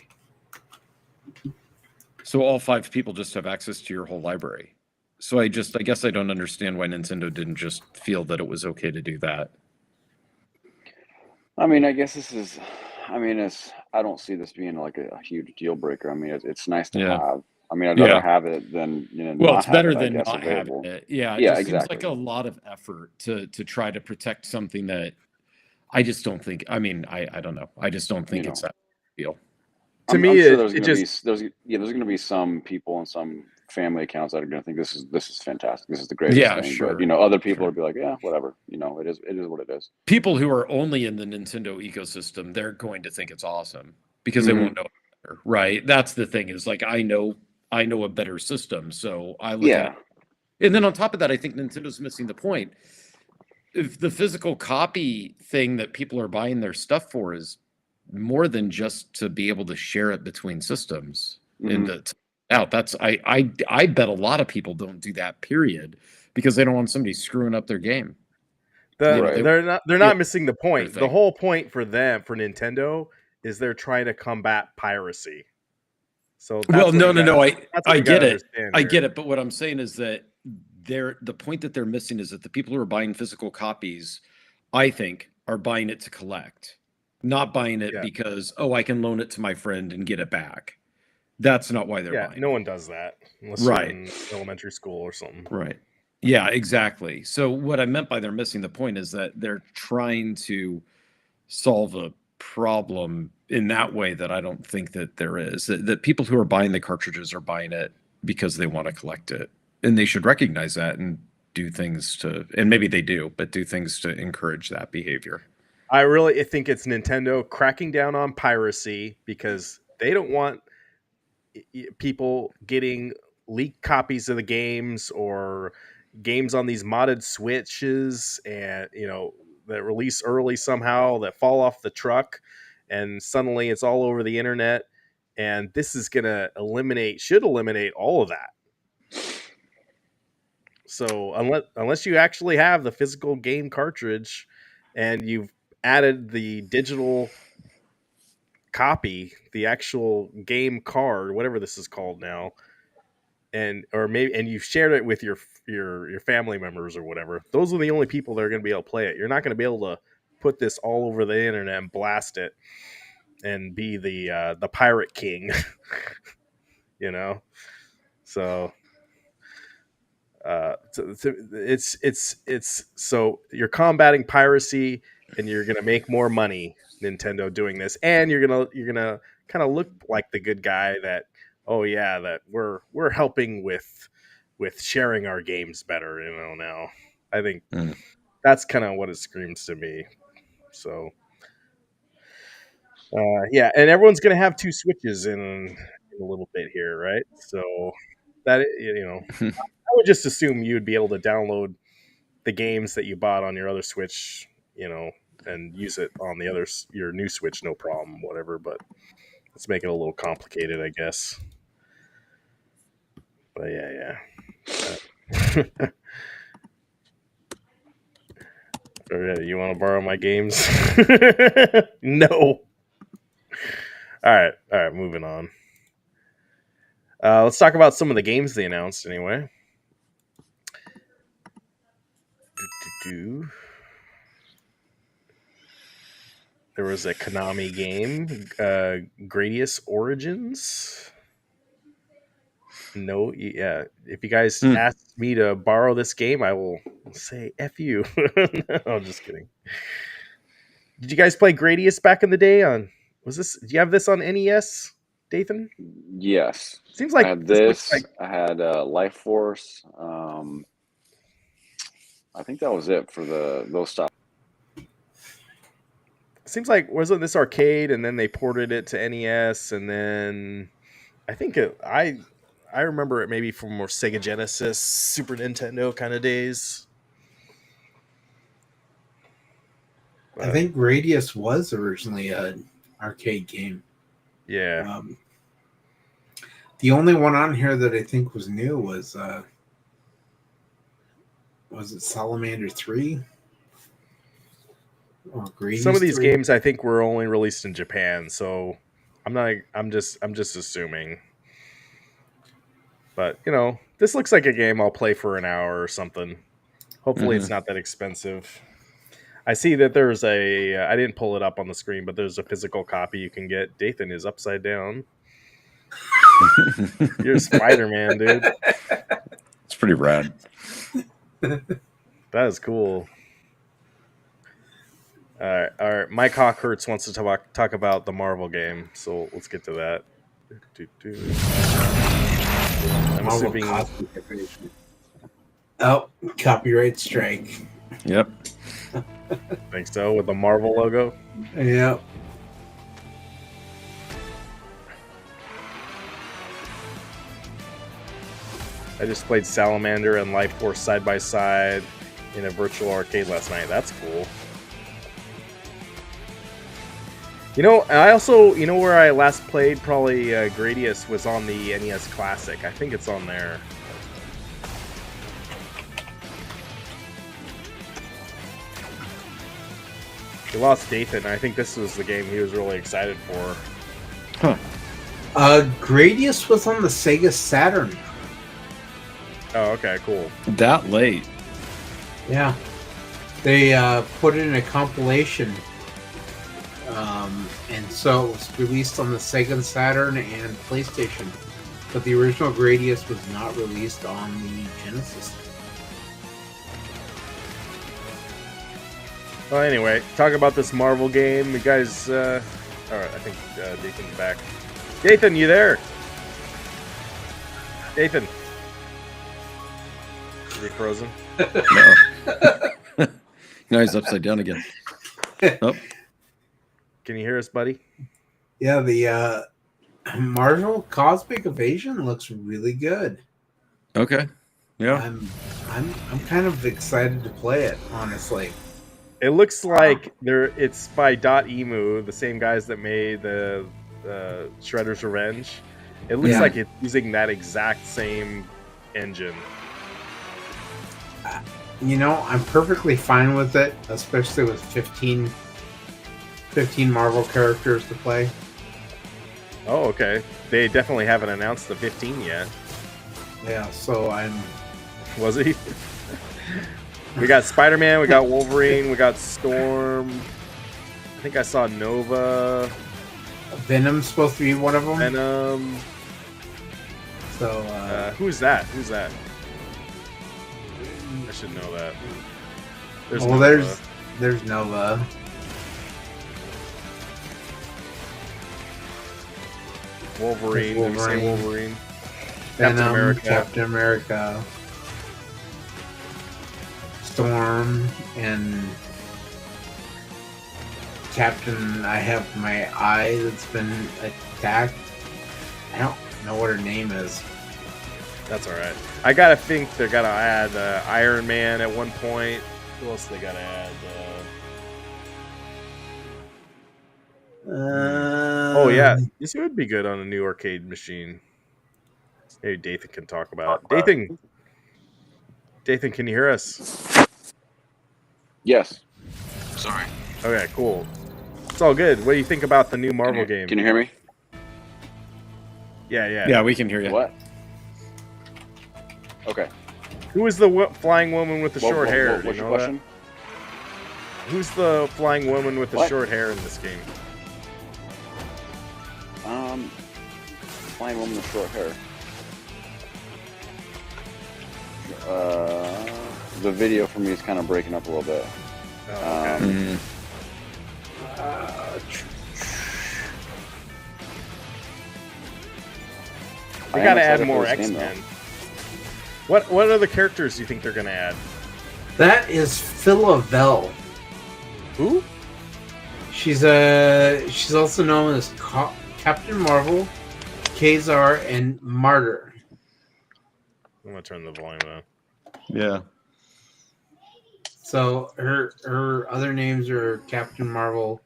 So all 5 people just have access to your whole library. So I guess I don't understand why Nintendo didn't just feel that it was okay to do that. I mean, I guess I don't see this being like a huge deal breaker. I mean, it's nice to have. I mean, I'd rather have it than Well, it's better than not having it. Yeah, yeah, it exactly. seems like a lot of effort to try to protect something that I just don't think. I mean, I don't know. I just don't think it's that deal. To me, sure there's going to be some people and some family accounts that are going to think this is fantastic. This is the greatest thing. Sure. But, other people will be like, yeah, whatever. It is what it is. People who are only in the Nintendo ecosystem, they're going to think it's awesome because they won't know better, right? That's the thing is like I know a better system, so I look at it. And then on top of that, I think Nintendo's missing the point. If the physical copy thing that people are buying their stuff for is more than just to be able to share it between systems and that's I bet a lot of people don't do that period because they don't want somebody screwing up their game. They're not missing the point. The whole point for them, for Nintendo, is they're trying to combat piracy. So that's no. I get it. I here. get it. But what I'm saying is that the point that they're missing is that the people who are buying physical copies, I think, are buying it to collect, not buying it because, I can loan it to my friend and get it back. That's not why they're buying. No one does that unless you're in elementary school or something. Right. Yeah, exactly. So what I meant by they're missing the point is that they're trying to solve a problem in that way that I don't think that there is. That people who are buying the cartridges are buying it because they want to collect it. And they should recognize that and do things to, and maybe they do, but do things to encourage that behavior. I really think it's Nintendo cracking down on piracy because they don't want people getting leaked copies of the games or games on these modded Switches and, that release early somehow that fall off the truck and suddenly it's all over the internet. And this is going to should eliminate all of that. So unless you actually have the physical game cartridge and you've added the digital copy, the actual game card, whatever this is called now, and you've shared it with your family members or whatever, those are the only people that are going to be able to play it. You're not going to be able to put this all over the internet and blast it and be the pirate king. So it's so you're combating piracy and you're gonna make more money, Nintendo, doing this, and you're gonna kind of look like the good guy that that we're helping with sharing our games better, now. I think that's kind of what it screams to me. So and everyone's gonna have 2 Switches in a little bit here, right? So that I would just assume you would be able to download the games that you bought on your other Switch, and use it on your new Switch, no problem, whatever. But let's make it a little complicated, I guess. But yeah. You want to borrow my games? No. All right, moving on. Let's talk about some of the games they announced anyway. There was a Konami game, Gradius Origins. No, if you guys ask me to borrow this game, I will say F you. No, I'm just kidding. Did you guys play Gradius back in the day? Do you have this on NES, Dathan? Yes. Seems like I had this. I had Life Force. I think that was it for those stuff. Seems like wasn't this arcade, and then they ported it to NES, and then I think I remember it maybe from more Sega Genesis, Super Nintendo kind of days. I think Gradius was originally an arcade game. Yeah. The only one on here that I think was new was it Salamander 3? Or Gradius Some of these 3? games I think were only released in Japan, so I'm just assuming. But, this looks like a game I'll play for an hour or something. Hopefully it's not that expensive. I see that there's I didn't pull it up on the screen, but there's a physical copy you can get. Dathan is upside down. You're Spider-Man, dude. It's pretty rad. That is cool. All right. Mike Hawkhurst wants to talk about the Marvel game, so let's get to that. I'm assuming. Oh, copyright strike. Yep. Think so, with the Marvel logo? Yep. I just played Salamander and Life Force side by side in a virtual arcade last night. That's cool. I also, where I last played probably Gradius was on the NES Classic. I think it's on there. We lost Dathan. I think this was the game he was really excited for. Huh. Gradius was on the Sega Saturn. Oh, okay, cool. That late. Yeah. They put it in a compilation. And so it was released on the Sega Saturn and PlayStation. But the original Gradius was not released on the Genesis. Well, anyway, talk about this Marvel game. You guys, all right, I think Dathan's back. Dathan, you there? Dathan. Is he frozen? No. Now he's upside down again. Oh. Can you hear us, buddy? Yeah, the Marvel Cosmic Invasion looks really good. Okay. Yeah. I'm kind of excited to play it, honestly. It looks like it's by Emu, the same guys that made the Shredder's Revenge. It looks like it's using that exact same engine. You know, I'm perfectly fine with it, especially with 15 Marvel characters to play. Oh, okay. They definitely haven't announced the 15 yet. Yeah, so I'm... Was he? We got Spider-Man, we got Wolverine, we got Storm. I think I saw Nova. Venom's supposed to be one of them. Venom. So, who's that? Who's that? I should know that. There's Nova. Wolverine. Did we say Wolverine? Venom, Captain America. Storm and Captain. I have my eye that's been attacked. I don't know what her name is. That's all right. I gotta think they're gonna add Iron Man at one point. Who else they gotta add? Oh yeah, this would be good on a new arcade machine. Maybe Dathan can talk about it. Dathan, can you hear us? Yes. Sorry. Okay, cool. It's all good. What do you think about the new Marvel game? Can you hear me? Yeah. Yeah, we can hear you. What? Okay. Who is the flying woman with the short hair? What's your question? Who's the flying woman with the short hair in this game? Flying woman with short hair. The video for me is kind of breaking up a little bit. Oh, okay. We gotta add more X-Men. What other characters do you think they're gonna add? That is Philavelle. Who? She's also known as Captain Marvel, Kazar, and Martyr. I'm gonna turn the volume on. Yeah. So her other names are Captain Marvel,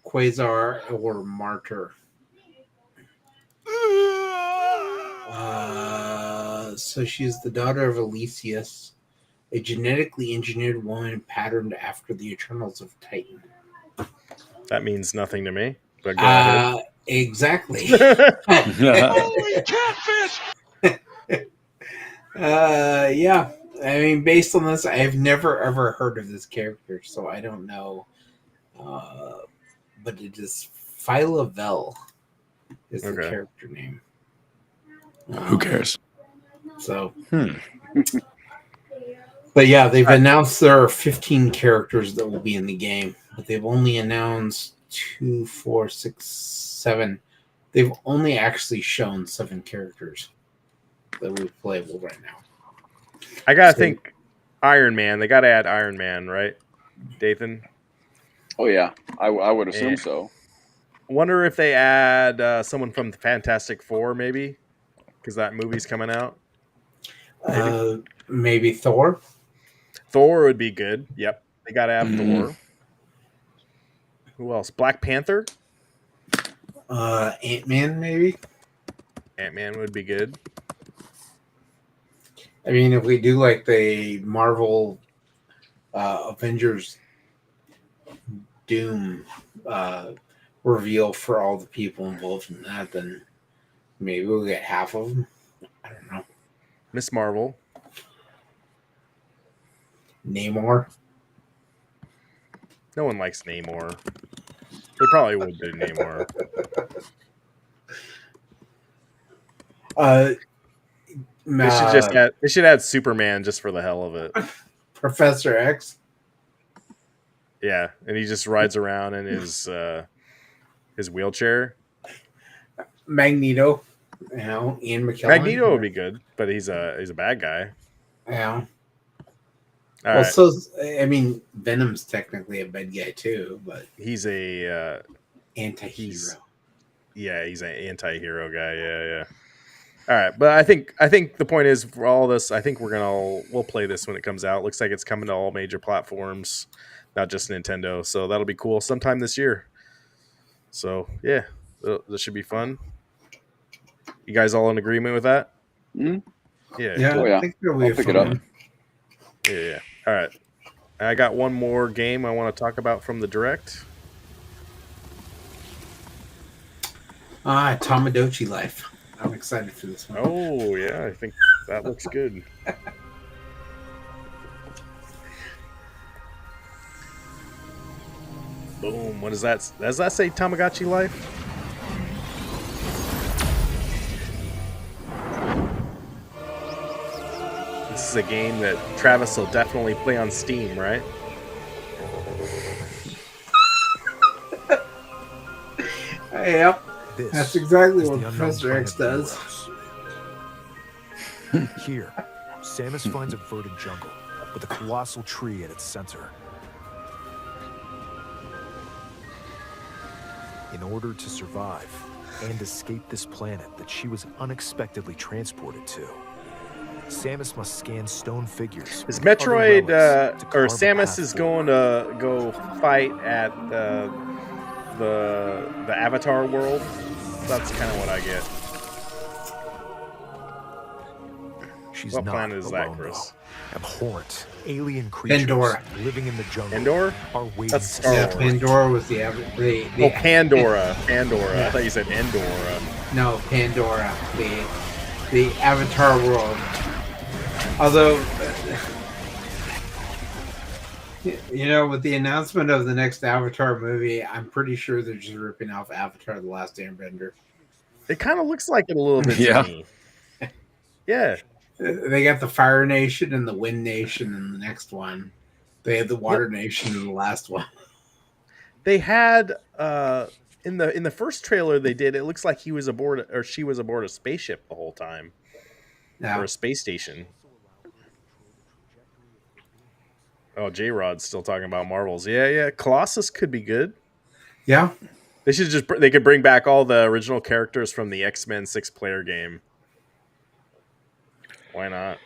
Quasar, or Martyr. So she's the daughter of Elysius, a genetically engineered woman patterned after the Eternals of Titan. That means nothing to me. But go ahead. Exactly. Holy catfish! Yeah. I mean, based on this, I've never ever heard of this character, so I don't know. But it is Philavelle is the character name. Who cares? So, but yeah, they've announced there are 15 characters that will be in the game, but they've only announced 2, 4, 6, 7. They've only actually shown 7 characters that will be playable right now. I gotta think Iron Man. They gotta add Iron Man, right, Dathan? Oh yeah, I would assume so. Wonder if they add someone from the Fantastic Four, maybe, because that movie's coming out. Maybe Thor. Thor would be good. Yep, they gotta have Thor. Who else? Black Panther. Ant-Man, maybe. Ant-Man would be good. I mean, if we do like the Marvel Avengers Doom reveal for all the people involved in that, then maybe we'll get half of them. I don't know. Miss Marvel. Namor. No one likes Namor. They probably would do Namor. They should add Superman just for the hell of it. Professor X. Yeah, and he just rides around in his wheelchair. Magneto. Ian McKellen. Magneto would be good, but he's a bad guy. Yeah. All right. So I mean, Venom's technically a bad guy too, but he's a anti-hero. He's an anti-hero guy. Yeah. All right, but I think the point is for all this, I think we'll play this when it comes out. Looks like it's coming to all major platforms, not just Nintendo. So that'll be cool sometime this year. So yeah, this should be fun. You guys all in agreement with that? Mm-hmm. Yeah. Cool. I think I'll pick it up. Yeah. All right. I got one more game I want to talk about from the Direct. Tamagotchi Life. I'm excited for this one. Oh yeah, I think that looks good. Boom. What is that? Does that say Tamagotchi Life? This is a game that Travis will definitely play on Steam, right? Yep. That's exactly what Professor X does. Here, Samus finds a verdant jungle with a colossal tree at its center. In order to survive and escape this planet that she was unexpectedly transported to, Samus must scan stone figures. Is Metroid or Samus is going to go fight at the Avatar world? That's kind of what I get. She's what not planet is that, alone, Chris? though. Abhorrent alien creatures Pandora. living in the jungle. Pandora? Are waiting That's Star Wars. Pandora was the Pandora. Pandora. Yeah. I thought you said Endora. No, Pandora. The Avatar world. Although, with the announcement of the next Avatar movie, I'm pretty sure they're just ripping off Avatar: The Last Airbender. It kind of looks like it a little bit to me. Yeah. They got the Fire Nation and the Wind Nation in the next one. They had the Water Nation in the last one. They had in the first trailer they did. It looks like he was aboard or she was aboard a spaceship the whole time, or a space station. Oh, J-Rod's still talking about Marvels. Yeah. Colossus could be good. Yeah. They could bring back all the original characters from the X-Men 6-player game. Why not?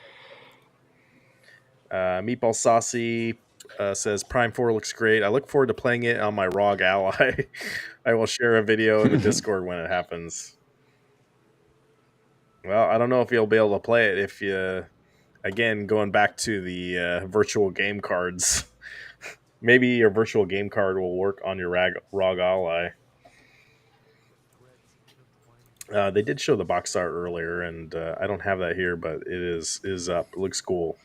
Meatball Saucy says Prime 4 looks great. I look forward to playing it on my ROG Ally. I will share a video in the Discord when it happens. Well, I don't know if you'll be able to play it if you, again, going back to the virtual game cards. Maybe your virtual game card will work on your ROG Ally. They did show the box art earlier, and I don't have that here, but it is up. It looks cool.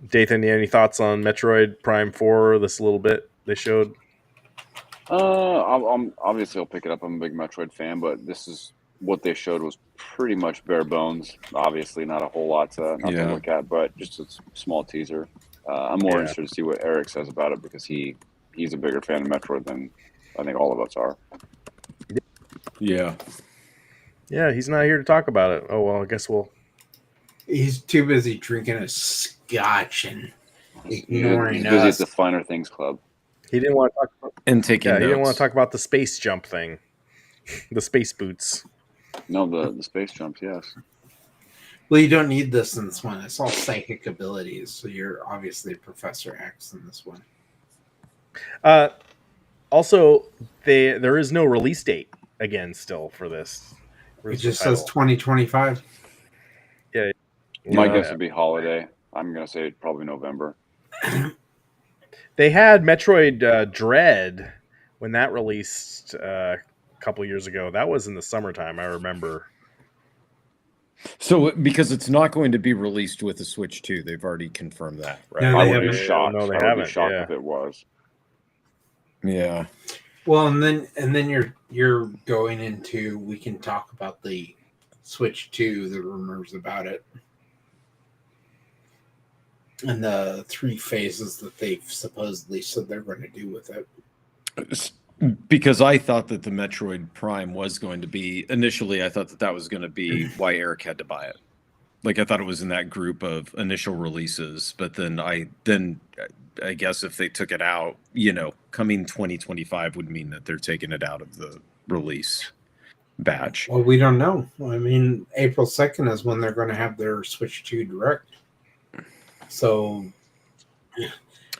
Dathan, any thoughts on Metroid Prime 4? This little bit they showed. I'm obviously I'll pick it up. I'm a big Metroid fan, but this is what they showed was pretty much bare bones. Obviously, not a whole lot to look at, but just a small teaser. I'm more interested to see what Eric says about it because he's a bigger fan of Metroid than I think all of us are. Yeah. Yeah, he's not here to talk about it. Oh, well, I guess we'll... He's too busy drinking a scotch and ignoring he's busy us. at the Finer Things Club. He didn't want to talk about... And taking notes. He didn't want to talk about the space jump thing. The space boots. No, the space jumps, yes. Well, you don't need this in this one. It's all psychic abilities, so you're obviously Professor X in this one. Also, there is no release date again still for this. It just says 2025. Yeah. My guess would be holiday. I'm going to say probably November. They had Metroid Dread when that released a couple years ago. That was in the summertime, I remember. So because it's not going to be released with the Switch 2, they've already confirmed that, right? No, I they would be haven't. shocked. No, they I would be haven't, shocked yeah. if it was. Yeah. Well, and then you're going into, we can talk about the Switch 2, the rumors about it, and the 3 phases that they've supposedly said they're going to do with it. Because I thought that the Metroid Prime was going to be, initially I thought that was going to be why Eric had to buy it. Like I thought it was in that group of initial releases, but then I guess if they took it out, coming 2025 would mean that they're taking it out of the release batch. Well, we don't know. I mean, April 2nd is when they're going to have their Switch 2 Direct. So,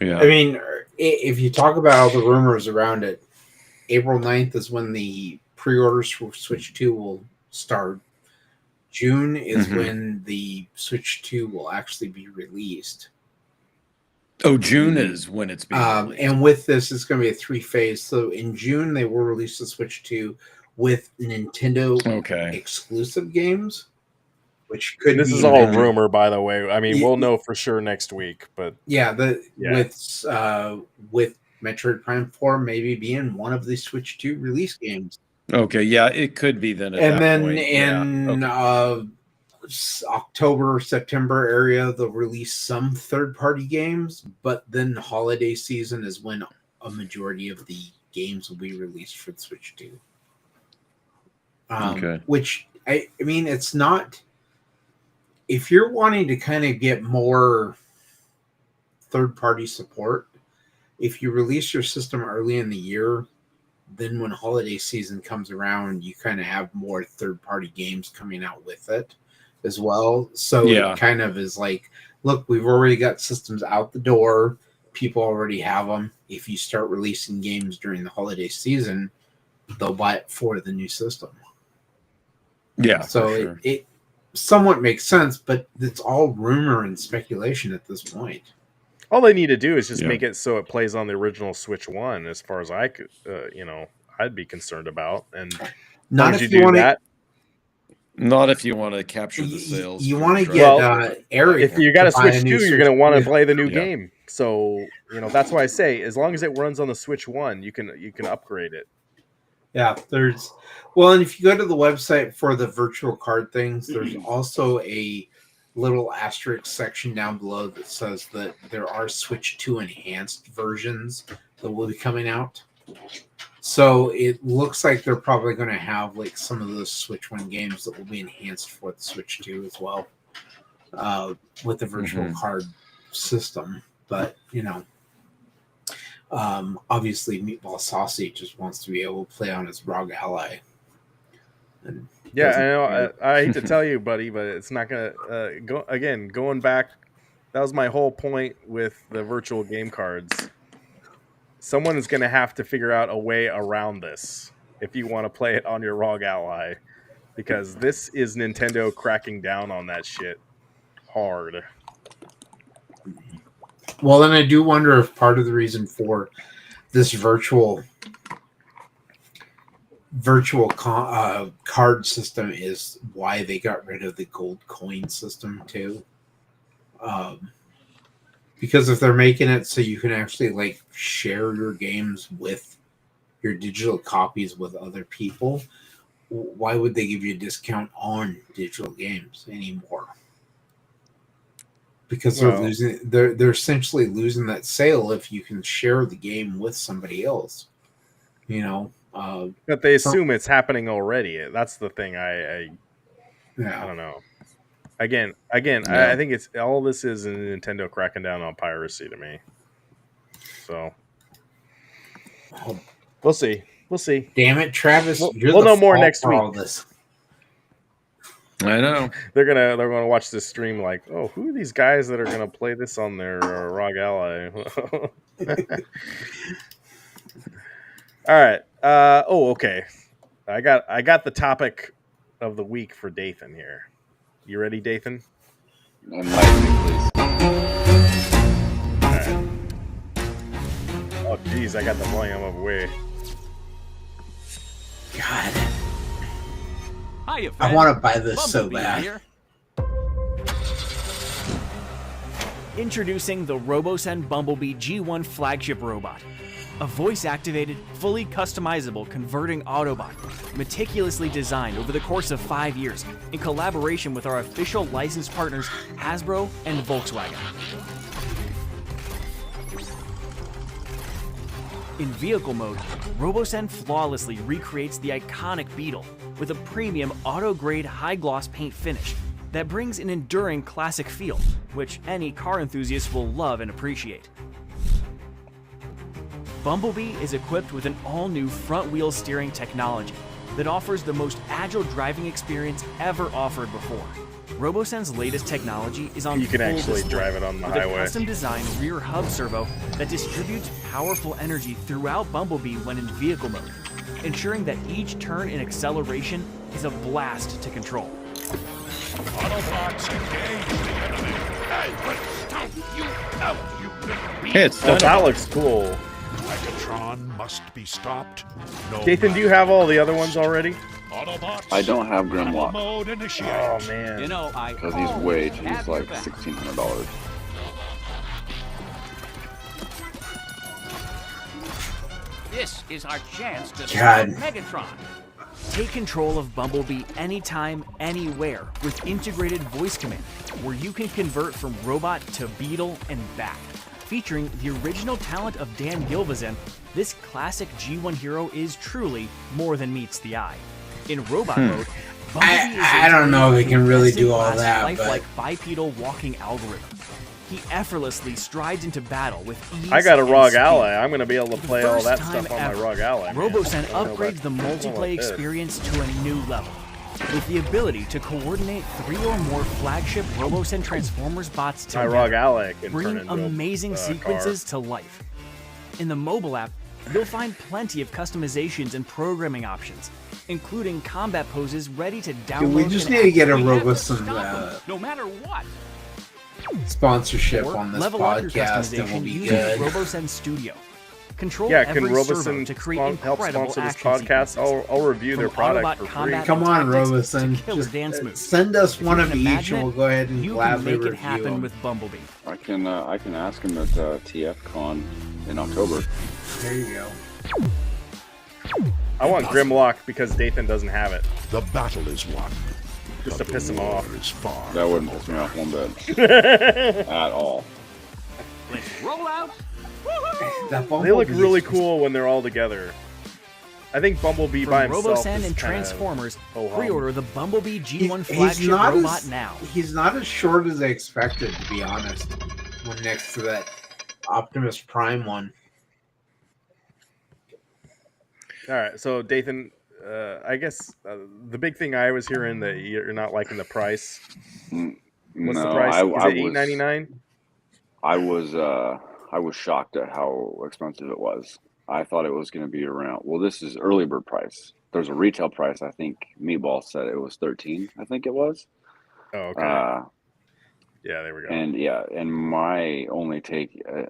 yeah. I mean, if you talk about all the rumors around it, April 9th is when the pre-orders for Switch 2 will start. June is when the Switch 2 will actually be released. Oh, June is when it's being released. And with this, it's going to be a 3-phase. So in June, they will release the Switch 2 with Nintendo exclusive games, which could this be is all rumor, by the way. I mean, we'll know for sure next week, but with Metroid Prime 4 maybe being one of the Switch 2 release games. Okay, yeah, it could be then. And then in October, September area, they'll release some third-party games, but then holiday season is when a majority of the games will be released for the Switch 2. Which, I mean, it's not... If you're wanting to kind of get more third-party support, if you release your system early in the year, then when holiday season comes around, you kind of have more third-party games coming out with it as well. So it kind of is like, look, we've already got systems out the door. People already have them. If you start releasing games during the holiday season, they'll buy it for the new system. Yeah. So it somewhat makes sense, but it's all rumor and speculation at this point. All they need to do is just make it so it plays on the original Switch 1, as far as I could, I'd be concerned about. And not if you want that. Not if you want to capture the sales. You want to get Eric. If you got a Switch 2, you're going to want to play the new game. So that's why I say, as long as it runs on the Switch 1, you can upgrade it. Yeah, and if you go to the website for the virtual card things, there's also a little asterisk section down below that says that there are Switch 2 enhanced versions that will be coming out. So it looks like they're probably going to have like some of those Switch 1 games that will be enhanced for the Switch 2 as well, with the virtual card system. But obviously Meatball Saucy just wants to be able to play on his ROG Ally. And I know. I hate to tell you, buddy, but it's not gonna go again. Going back, that was my whole point with the virtual game cards. Someone is gonna have to figure out a way around this if you want to play it on your ROG Ally, because this is Nintendo cracking down on that shit hard. Well, then I do wonder if part of the reason for this virtual card system is why they got rid of the gold coin system too. Because if they're making it so you can actually like share your games with your digital copies with other people, why would they give you a discount on digital games anymore? Because they're essentially losing that sale if you can share the game with somebody else. But they assume it's happening already. That's the thing. I don't know. Again, I think it's all this is Nintendo cracking down on piracy to me. So we'll see. Damn it, Travis! We'll know more next week. All this. I know they're gonna watch this stream like, oh, who are these guys that are gonna play this on their ROG Ally? All right. Okay. I got the topic of the week for Dathan here. You ready, Dathan? Enlighten me, please. All right. Oh, geez, I got the volume up way. God. Hiya, I want to buy this so bad. Here. Introducing the Robosen Bumblebee G1 flagship robot. A voice-activated, fully customizable converting Autobot, meticulously designed over the course of 5 years in collaboration with our official licensed partners Hasbro and Volkswagen. In vehicle mode, Robosen flawlessly recreates the iconic Beetle with a premium auto-grade high-gloss paint finish that brings an enduring classic feel, which any car enthusiast will love and appreciate. Bumblebee is equipped with an all-new front-wheel steering technology that offers the most agile driving experience ever offered before. Robosen's latest technology is on You can full actually display drive it on the with highway. a custom-designed rear hub servo that distributes powerful energy throughout Bumblebee when in vehicle mode, ensuring that each turn and acceleration is a blast to control. Autobots engage the enemy. I will stomp you out, you little beast. Hey, it's Oh, done. that looks cool. Megatron must be stopped. No Nathan, do you have all the other ones already? Autobots. I don't have battle Grimlock mode initiate. Oh, man. You know, I because he's like $1,600. This is our chance to God. stop Megatron. Take control of Bumblebee anytime, anywhere with integrated voice command, where you can convert from robot to Beetle and back. Featuring the original talent of Dan Gilvezan, this classic G1 hero is truly more than meets the eye. In robot mode, Bumblebee is I don't know if it can really do all best-in-class that, but lifelike bipedal walking algorithm. He effortlessly strides into battle with ease. I got a and ROG speed. Ally. I'm going to be able to For the play all first that time stuff on my ever, ROG Ally. man. Robosen I don't know upgrades the about- I don't know multiplayer about this. experience to a new level. With the ability to coordinate 3 or more flagship Robosen Transformers bots My together, ROG Ally can turn bringing into amazing a sequences to life. In the mobile app, you'll find plenty of customizations and programming options, including combat poses ready to download. dude, we just and need to get a We have to Robosen stop him, no matter what. sponsorship or on this level up your podcast, and we'll customization be using good. Robosen Studio. Control Yeah, can every servo Robosen to create help incredible sponsor this action podcast? sequences. I'll review their From product Autobot for free. combat Come on, tactics Robosen. to killer Just dance moves. send us If you one can of each, imagine and it, we'll go ahead and you can gladly make it review happen them. with Bumblebee. I can ask him at TFCon in October. There you go. I want Grimlock because Dathan doesn't have it. The battle is won. Just but to piss the him war off. is far That wouldn't from piss me off one bit They at all. Let's roll out. That look Bumblebee really is- cool when they're all together. I think Bumblebee by From himself Robosen is and kinda Transformers, ho-hum. pre-order the Bumblebee G1 He's flagship not robot as, now. He's not as short as I expected, to be honest. When next to that Optimus Prime one. All right, so Dathan, I guess the big thing I was hearing that you're not liking the price. What's the No, price? Is I it $8.99? I was shocked at how expensive it was. I thought it was going to be around. Well, this is early bird price. There's a retail price. I think Meatball said it was 13. I think it was. Oh, okay. Yeah, there we go. And my only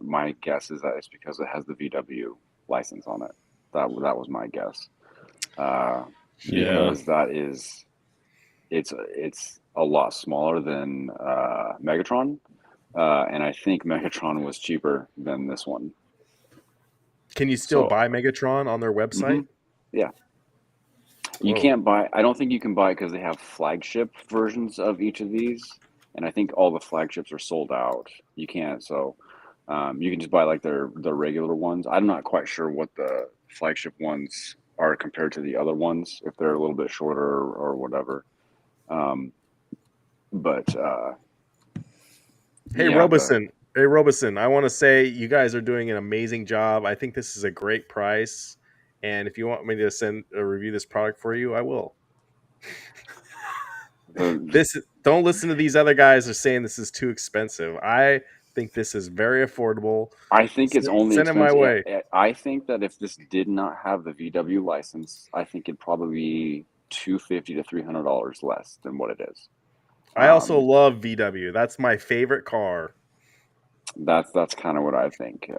my guess is that it's because it has the VW license on it. That was my guess. Because it's a lot smaller than Megatron, and I think Megatron was cheaper than this one. Can you still buy Megatron on their website? Yeah. You Whoa. can't buy. I don't think you can buy because they have flagship versions of each of these, and I think all the flagships are sold out. You can't. So you can just buy like the regular ones. I'm not quite sure what the flagship ones are compared to the other ones, if they're a little bit shorter or whatever. Hey, yeah, Robosen. Hey, Robosen, I want to say you guys are doing an amazing job. I think this is a great price. And if you want me to review this product for you, I will. Don't listen to these other guys who are saying this is too expensive. I think this is very affordable. I think it's only send it my way. I think that if this did not have the VW license, I think it'd probably be $250 to $300 less than what it is. I also love VW. That's my favorite car. That's kind of what I think.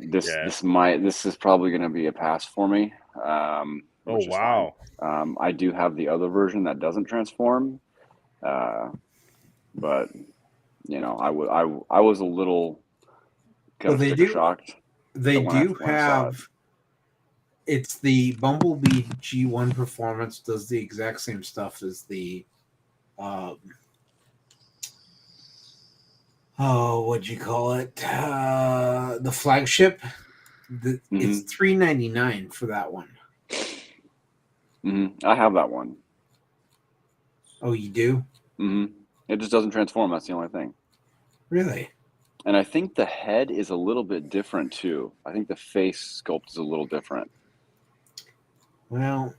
this is probably going to be a pass for me. Which is fine. I do have the other version that doesn't transform, but I was a little kind of shocked. They do have. It's the Bumblebee G1 Performance does the exact same stuff as the what'd you call it? The flagship. It's $3.99 for that one. I have that one. Oh, you do? It just doesn't transform. That's the only thing. Really? And I think the head is a little bit different too. I think the face sculpt is a little different. Well,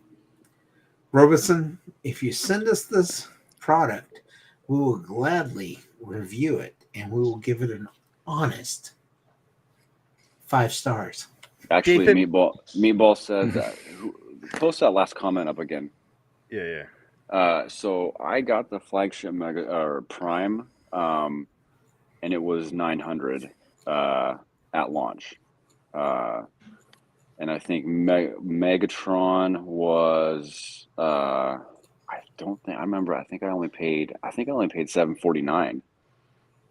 Robeson, if you send us this product, we will gladly review it and we will give it an honest 5 stars. Actually, Meatball said that. Post that last comment up again. Yeah. So I got the flagship Prime, and it was $900 at launch. And I think Megatron was I think I only paid $749.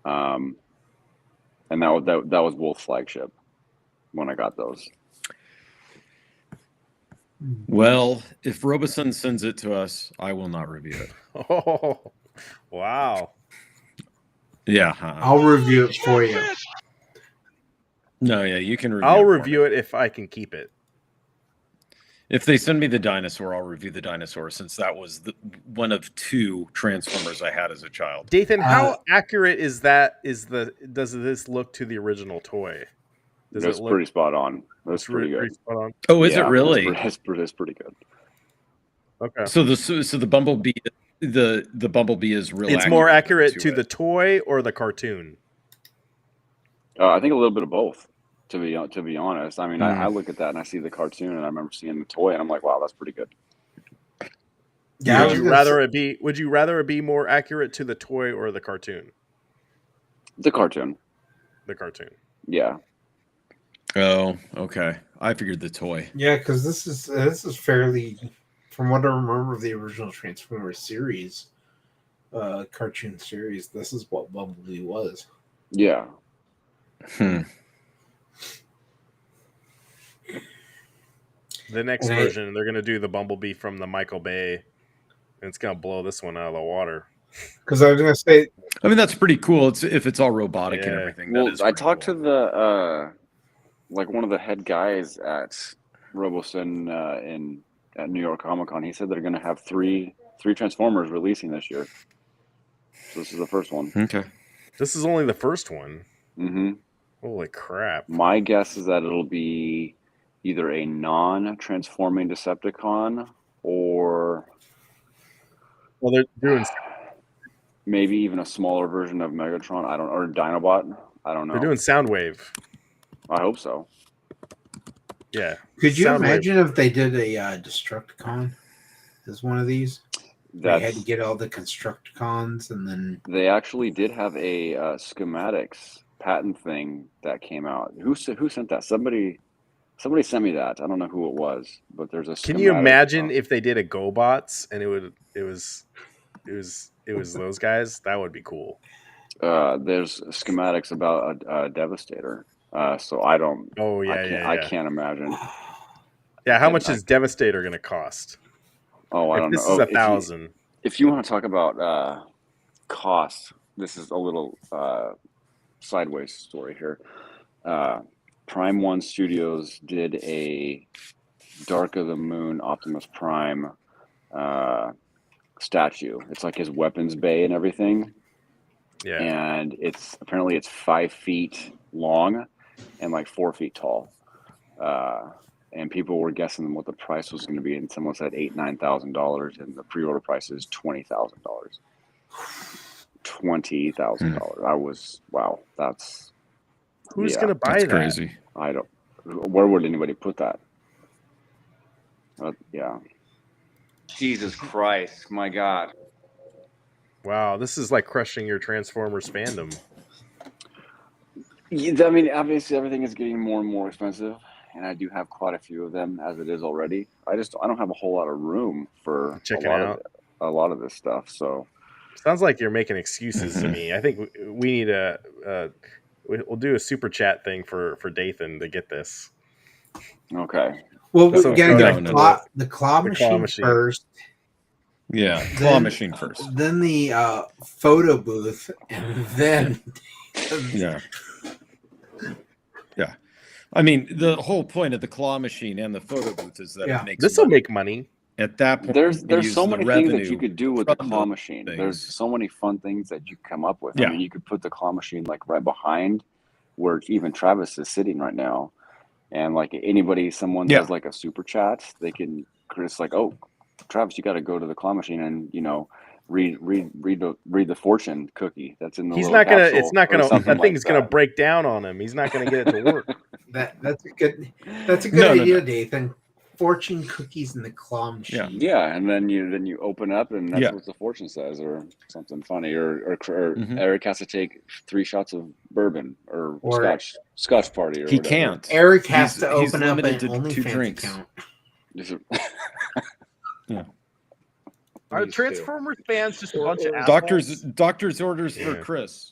And that was both flagship when I got those. Well, if Robeson sends it to us, I will not review it. Oh, wow. Yeah. I'll review it for you. No, yeah, you can review I'll review it if I can keep it. If they send me the dinosaur, I'll review the dinosaur since that was one of 2 Transformers I had as a child. Dathan, how accurate is that? Does this look to the original toy? It's pretty spot on. That's pretty good. Pretty spot on. Oh, is it really? It's pretty good. Okay. So the Bumblebee, the Bumblebee is real. It's more accurate to the toy or the cartoon. I think a little bit of both. To be honest, I mean, I look at that and I see the cartoon, and I remember seeing the toy, and I'm like, wow, that's pretty good. Yeah. Would you rather it be more accurate to the toy or the cartoon? The cartoon. The cartoon. Yeah. Oh, okay. I figured the toy. Yeah, because this is fairly, from what I remember of the original Transformers series, cartoon series. This is what Bumblebee was. Yeah. The next version, they're going to do the Bumblebee from the Michael Bay, and it's going to blow this one out of the water. Because I was going to say, I mean, that's pretty cool. If it's all robotic and everything. Well, I talked to the one of the head guys at Roboson at New York Comic Con. He said they're going to have three Transformers releasing this year. So this is the first one. Okay. This is only the first one. Mm-hmm. Holy crap! My guess is that it'll be either a non-transforming Decepticon or they're doing maybe even a smaller version of Megatron. Or Dinobot. I don't know. They're doing Soundwave. I hope so. Yeah. Could you imagine if they did a Destructicon as one of these? They had to get all the Constructicons, and then they actually did have a schematics patent thing that came out. Who sent that? Somebody sent me that. I don't know who it was, but there's a. Can you imagine if they did a GoBots and it was those guys? That would be cool. There's schematics about a Devastator. So I don't. Oh yeah, I can't imagine. Yeah, how much is Devastator going to cost? Oh, I don't know. This is 1,000. If you want to talk about cost, this is a little sideways story here. Prime One Studios did a Dark of the Moon Optimus Prime statue. It's like his weapons bay and everything. Yeah. And it's 5 feet long and like 4 feet tall. And people were guessing what the price was going to be, and someone said $8,000-$9,000, and the pre-order price is $20,000. $20,000. I was That's who's going to buy that? Crazy. I don't. Where would anybody put that? Yeah. Jesus Christ! My God. Wow, this is like crushing your Transformers fandom. Yeah, I mean, obviously everything is getting more and more expensive, and I do have quite a few of them as it is already. I don't have a whole lot of room for Checking out. a lot of this stuff. So sounds like you're making excuses to me. I think we need we'll do a super chat thing for Dathan to get this. Okay. Well, we So gotta go get the claw machine first. Yeah, claw machine first. Then the photo booth, and then yeah. Yeah. I mean, the whole point of the claw machine and the photo booth is that it makes this will make money. At that point, there's so many things that you revenue could do with the from claw those machine. things. There's so many fun things that you come up with. Yeah. I mean, you could put the claw machine like right behind where even Travis is sitting right now, and like someone does like a super chat, they can just like, oh, Travis, you got to go to the claw machine and read the fortune cookie that's in the He's little not gonna. capsule It's not or gonna. something That like thing's gonna that. break down on him. He's not gonna get it to work. That's a good idea, Dathan. Fortune cookies in the claw machine. Yeah, and then you open up and that's what the fortune says, or something funny, or Eric has to take 3 shots of bourbon or Scotch party or he whatever. can't. Eric has to open up an limited to 2 OnlyFans drinks. account. Yeah. Are Transformers fans just a bunch of assholes? Doctor's orders for Chris.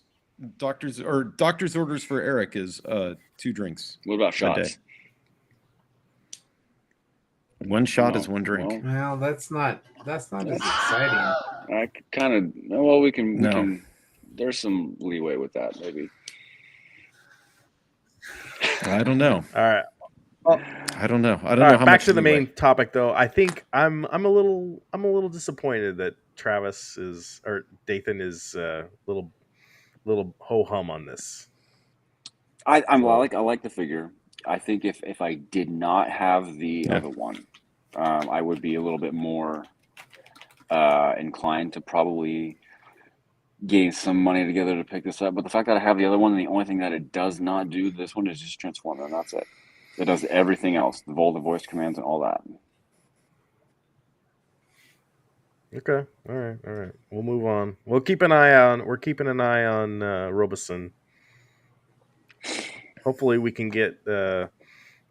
Doctor's orders for Eric is 2 drinks. What about shots? 1 shot is 1 drink. Well, that's not as exciting. I kind of we can. There's some leeway with that, maybe. I don't know. All right. I don't know. I don't All know right, how back much to the leeway. main topic, though. I think I'm a little disappointed that Travis or Dathan is a little ho hum on this. I like the figure. I think if I did not have the other one, I would be a little bit more inclined to probably getting some money together to pick this up. But the fact that I have the other one, and the only thing that it does not do, this one is just transform, and that's it. It does everything else, the voice commands and all that. Okay. All right. We'll move on. We're keeping an eye on Robeson. Hopefully we can get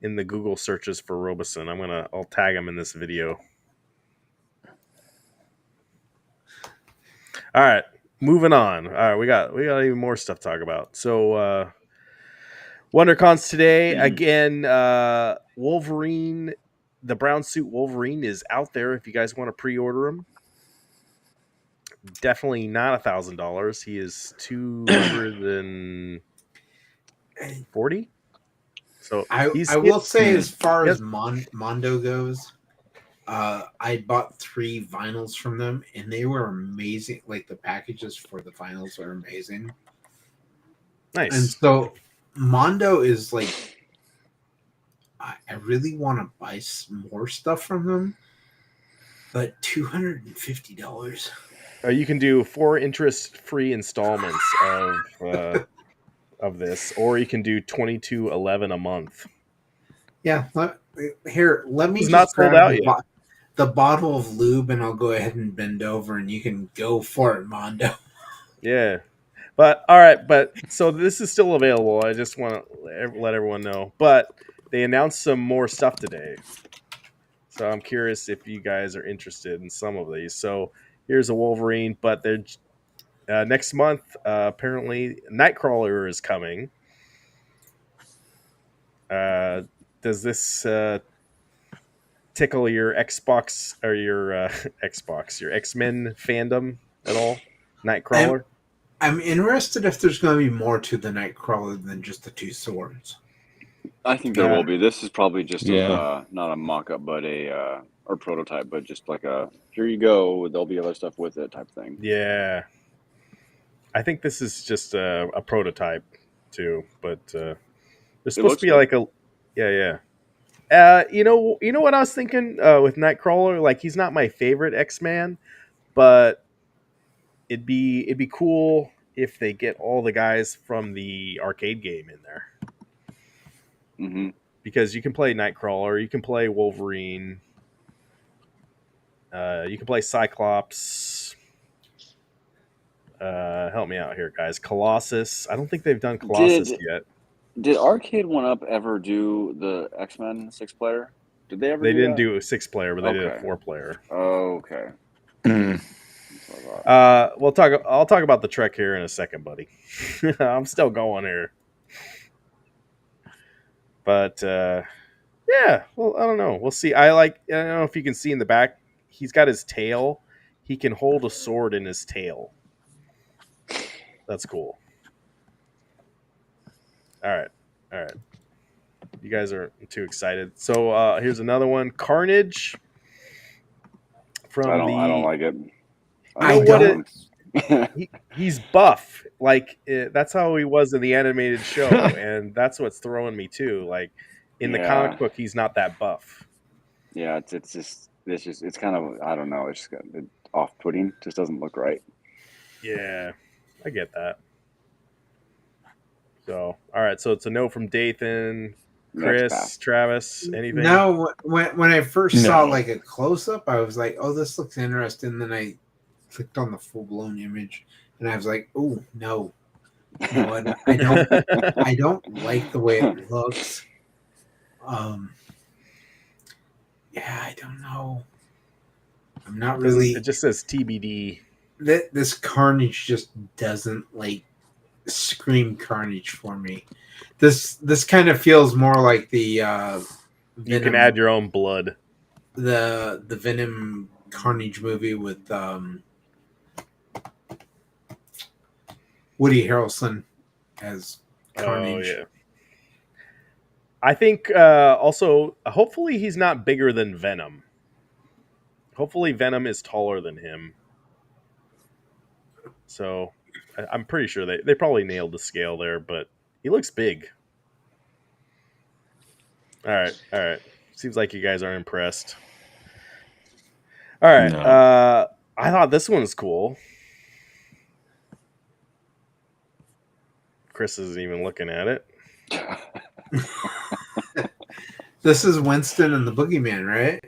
in the Google searches for Robeson. I'll tag him in this video. All right. Moving on. All right, we got even more stuff to talk about. So WonderCons today again. Wolverine, the brown suit Wolverine is out there. If you guys want to pre-order him, definitely not $1,000. He is $240. So I will say, as far as Mondo goes, I bought 3 vinyls from them, and they were amazing. Like, the packages for the vinyls are amazing. Nice. And so Mondo is like, I really want to buy some more stuff from them, but $250. You can do 4 interest-free installments of this, or you can do $22.11 a month. Yeah, let me It's just not sold grab out yet. the bottle of lube, and I'll go ahead and bend over, and you can go for it, Mondo. Yeah, but all right, so this is still available. I just want to let everyone know. But they announced some more stuff today, so I'm curious if you guys are interested in some of these. So here's a Wolverine, but they're next month. Apparently, Nightcrawler is coming. Does this tickle your Xbox or your your X-Men fandom at all? Nightcrawler? I'm interested if there's going to be more to the Nightcrawler than just the 2 swords. I think there will be. This is probably just not a mock-up, but or prototype, but just like here you go, there'll be other stuff with it type thing. Yeah. I think this is just a prototype too, but there's supposed to be like a you know what I was thinking with Nightcrawler? Like, he's not my favorite X-Man, but it'd be cool if they get all the guys from the arcade game in there. Mm-hmm. Because you can play Nightcrawler, you can play Wolverine, you can play Cyclops. Help me out here, guys. Colossus. I don't think they've done Colossus yet. Did Arcade 1-Up ever do the X-Men 6-player? Did they ever They do didn't that? do a 6-player, but they did a 4-player. Okay. I'll talk about the Trek here in a second, buddy. I'm still going here. But yeah, well, I don't know. We'll see. I don't know if you can see in the back, he's got his tail. He can hold a sword in his tail. That's cool. All right. You guys are too excited. So here's another one. Carnage from I don't like it. He's buff. That's how he was in the animated show, and that's what's throwing me too. Like in the comic book, he's not that buff. Yeah, it's kind of, I don't know. It's just off-putting. Just doesn't look right. Yeah, I get that. So, all right. So it's a no from Dathan, Chris, Travis. Anything? No. When I first saw like a close up, I was like, "Oh, this looks interesting." Then I clicked on the full blown image, and I was like, "Oh no, I don't. I don't like the way it looks." Yeah, I don't know. I'm not really. It just says TBD. This Carnage just doesn't like scream Carnage for me. This kind of feels more like the Venom, you can add your own blood. The Venom Carnage movie with Woody Harrelson as Carnage. Oh, yeah. I think also, hopefully he's not bigger than Venom. Hopefully Venom is taller than him. So I'm pretty sure they probably nailed the scale there, but he looks big. All right. Seems like you guys aren't impressed. All right. No. I thought this one was cool. Chris isn't even looking at it. This is Winston and the Boogeyman, right?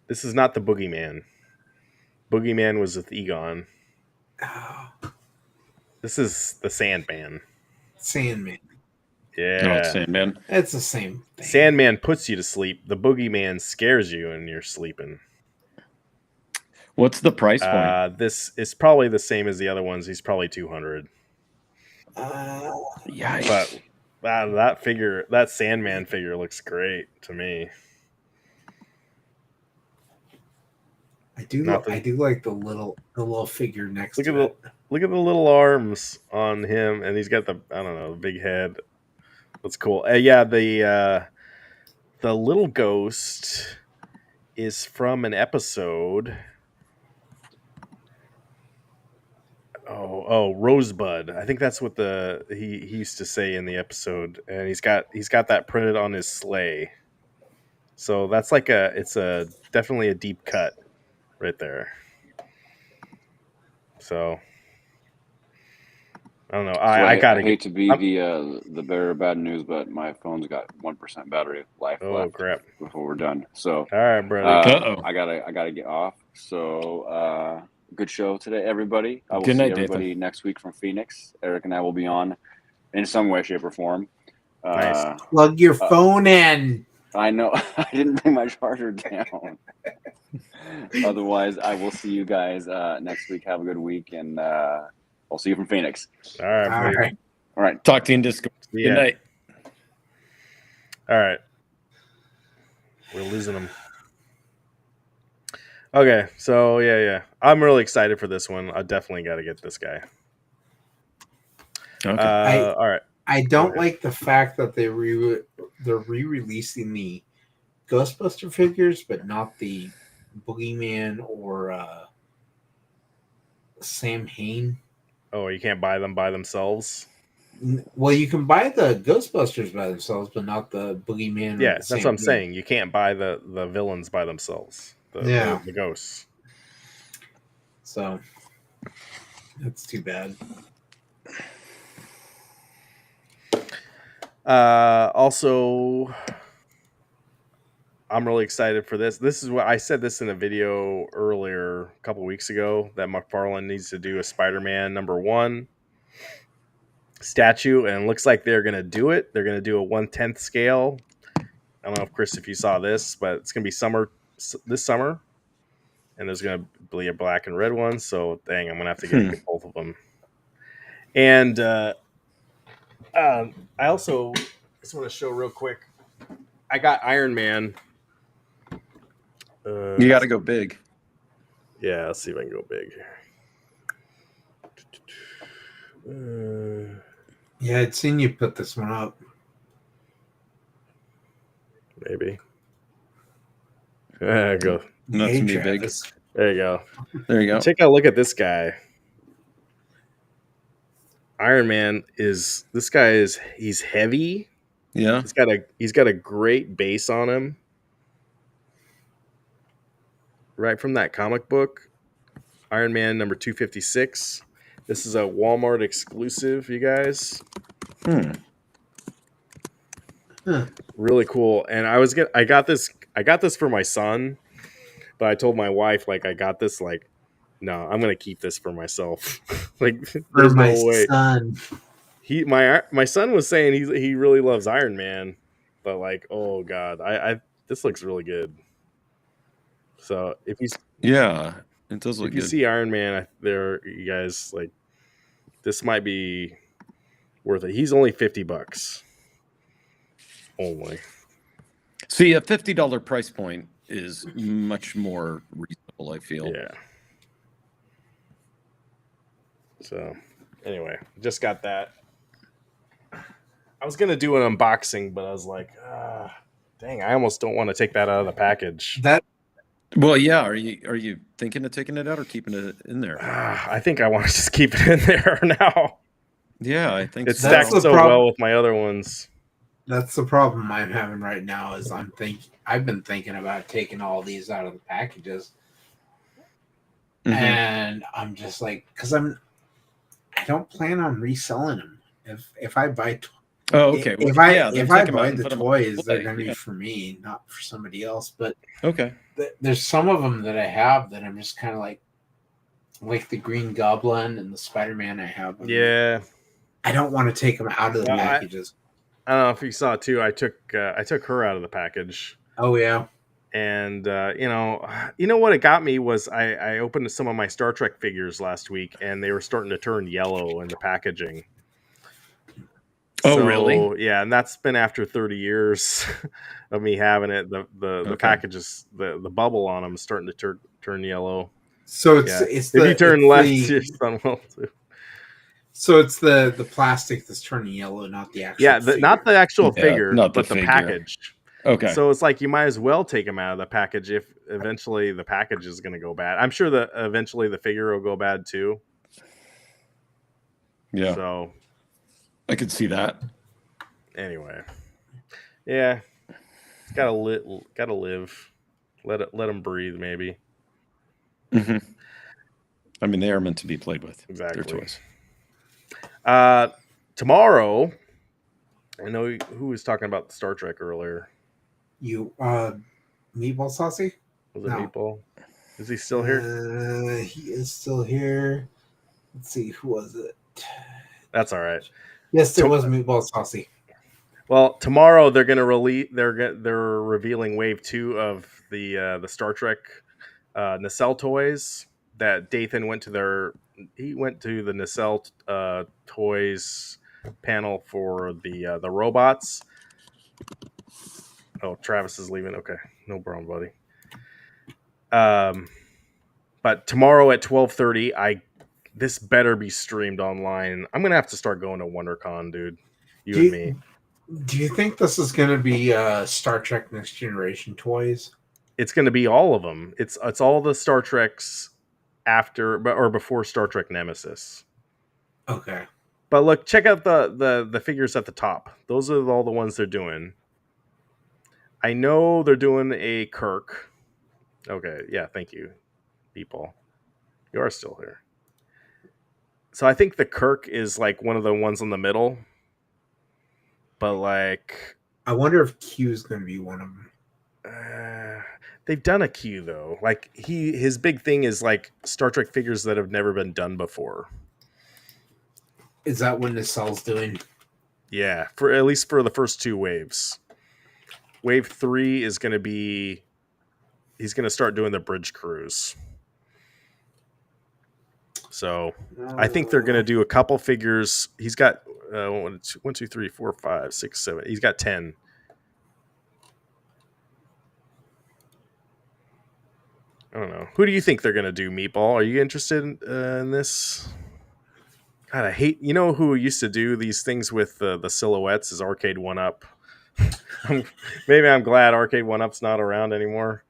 This is not the Boogeyman. Boogeyman was with Egon. Oh. This is the Sandman. Sandman. Yeah. Oh, Sandman. It's the same thing. Sandman puts you to sleep. The Boogeyman scares you and you're sleeping. What's the price point? This is probably the same as the other ones. He's probably $200. Yikes. But that Sandman figure looks great to me. I do like the little figure next to it. Look at the little arms on him, and he's got the big head. That's cool. The little ghost is from an episode. Oh, Rosebud. I think that's what he used to say in the episode, and he's got that printed on his sleigh. So that's it's definitely a deep cut right there. So I don't know. I hate to be the bearer of bad news, but my phone's got 1% battery life left. Crap! Before we're done, so all right, brother. I gotta get off. So good show today, everybody. I will see everybody next week from Phoenix. Eric and I will be on in some way, shape, or form. Nice. Plug your phone in. I know. I didn't bring my charger down. Otherwise, I will see you guys next week. Have a good week, and I'll see you from Phoenix. All right. All right. Talk to you in Discord. Good night. All right. We're losing them. Okay, so yeah. I'm really excited for this one. I definitely got to get this guy. Okay. All right. I don't like the fact that they're re-releasing the Ghostbuster figures, but not the Boogeyman or Sam Hain. Oh, you can't buy them by themselves? Well, you can buy the Ghostbusters by themselves, but not the Boogeyman. Yeah, that's what I'm saying. You can't buy the villains by themselves. The ghosts. So that's too bad. Also, I'm really excited for this. This is what I said this in a video earlier a couple weeks ago, that McFarlane needs to do a Spider-Man #1. statue, and it looks like they're gonna do it. They're gonna do a 1/10 scale. I don't know if Chris, if you saw this, but it's gonna be this summer, and there's gonna be a black and red one. So dang, I'm gonna have to get both of them. And I also just want to show real quick. I got Iron Man. You got to go big. Yeah, let's see if I can go big. Yeah, I'd seen you put this one up. Maybe. There you go. Not to be big. There you go. There you go. Take a look at this guy. Iron Man he's heavy. Yeah. He's got a great base on him. Right from that comic book. Iron Man number 256. This is a Walmart exclusive, you guys. Really cool. And I got this for my son, but I told my wife, like, I got this, like, no, I'm gonna keep this for myself. Like, there's no way. Son. My son was saying he really loves Iron Man, but like, oh god, I this looks really good. So if you it does look if you good. see Iron Man there, you guys, like, this might be worth it. He's only $50 only. See, a $50 price point is much more reasonable, I feel. Yeah. So anyway, just got that. I was gonna do an unboxing, but I was like, dang, I almost don't want to take that out of the package. Well, yeah. Are you thinking of taking it out or keeping it in there? I think I want to just keep it in there now. Yeah, I think it stacks so well with my other ones. That's the problem I'm having right now. Is I've been thinking about taking all these out of the packages, and I'm just like, because I don't plan on reselling them. If I buy, okay. If I buy the toys, they're gonna be for me, not for somebody else. But okay, there's some of them that I have that I'm just kind of like the Green Goblin and the Spider-Man I have. Yeah, I don't want to take them out of the packages. I don't know if you saw too. I took her out of the package. Oh yeah. And you know what it got me was I opened some of my Star Trek figures last week, and they were starting to turn yellow in the packaging. Oh, really? Yeah, and that's been after 30 years of me having it. The packages, the bubble on them is starting to turn yellow. So if you turn left, your son will too. So it's the plastic that's turning yellow, not the actual. Figure. Not the actual figure, but the package. Okay. So it's like you might as well take them out of the package if eventually the package is going to go bad. I'm sure that eventually the figure will go bad too. Yeah. So I could see that. Anyway, yeah, it's gotta live. Let them breathe, maybe. Mm-hmm. I mean, they are meant to be played with. Exactly. They're toys. Tomorrow, I know who was talking about Star Trek earlier. You, Meatball Saucy? Was it Meatball? Is he still here? He is still here. Let's see, who was it? That's all right. Yes, it was Meatball Saucy. Well, tomorrow they're going to release. They're revealing Wave 2 of the Star Trek nacelle toys that Dathan went to He went to the nacelle toys panel for the robots. Oh, Travis is leaving. Okay, no problem, buddy. But tomorrow at 12:30, this better be streamed online. I'm gonna have to start going to WonderCon, dude. And me. Do you think this is gonna be Star Trek Next Generation toys? It's gonna be all of them. It's all the Star Treks after or before Star Trek Nemesis. Okay. But look, check out the figures at the top. Those are all the ones they're doing. I know they're doing a Kirk. Okay, yeah, thank you, people. You are still here. So I think the Kirk is like one of the ones in the middle. But like, I wonder if Q is going to be one of them. They've done a Q though. Like his big thing is like Star Trek figures that have never been done before. Is that what Nacel's doing? Yeah, for at least for the first 2 waves. Wave 3 is going to be, he's going to start doing the bridge cruise. So I think they're going to do a couple figures. He's got 1, 2, 3, 4, 5, 6, 7. He's got 10. I don't know. Who do you think they're going to do, Meatball? Are you interested in this? God, I hate... You know who used to do these things with the silhouettes is Arcade 1-Up. Maybe I'm glad Arcade 1-Up's not around anymore.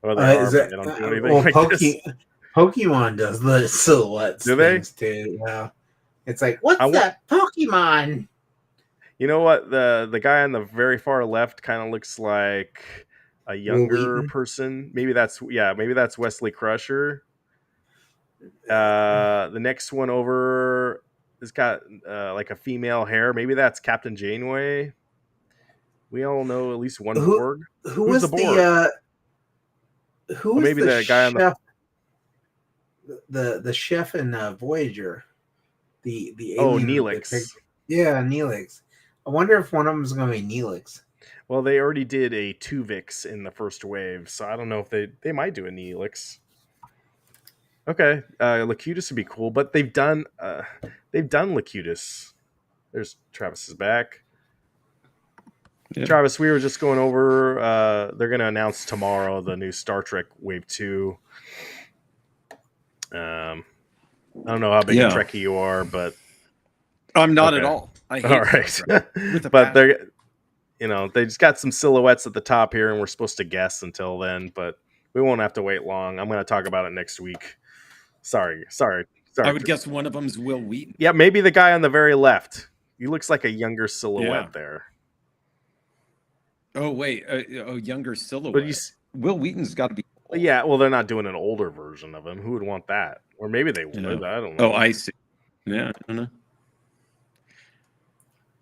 Or they are, but they don't do anything like this. Pokemon does the silhouettes do they? Too. Yeah. It's like, what's that Pokemon? You know what? The guy on the very far left kind of looks like a younger person. Maybe that's Wesley Crusher. The next one over has got like a female hair. Maybe that's Captain Janeway. We all know at least one Borg. Who's the Borg? Maybe the guy chef, on the chef in Voyager. The alien Neelix. Yeah, Neelix. I wonder if one of them is going to be Neelix. Well, they already did a Tuvix in the first wave, so I don't know if they might do a Neelix. Okay, Locutus would be cool, but they've done Locutus. There's Travis's back. Yeah. Travis, we were just going over. They're going to announce tomorrow the new Star Trek Wave 2. I don't know how big a Trekkie you are, but I'm not at all. I hate all right, but they're, they just got some silhouettes at the top here, and we're supposed to guess until then, but we won't have to wait long. I'm going to talk about it next week. Sorry. I would guess one of them is Will Wheaton. Yeah, maybe the guy on the very left. He looks like a younger silhouette there. Oh wait, younger silhouette. But Will Wheaton's got to be. Old. Yeah, well, they're not doing an older version of him. Who would want that? Or maybe they would. I don't know. Oh, I see. Yeah, I don't know.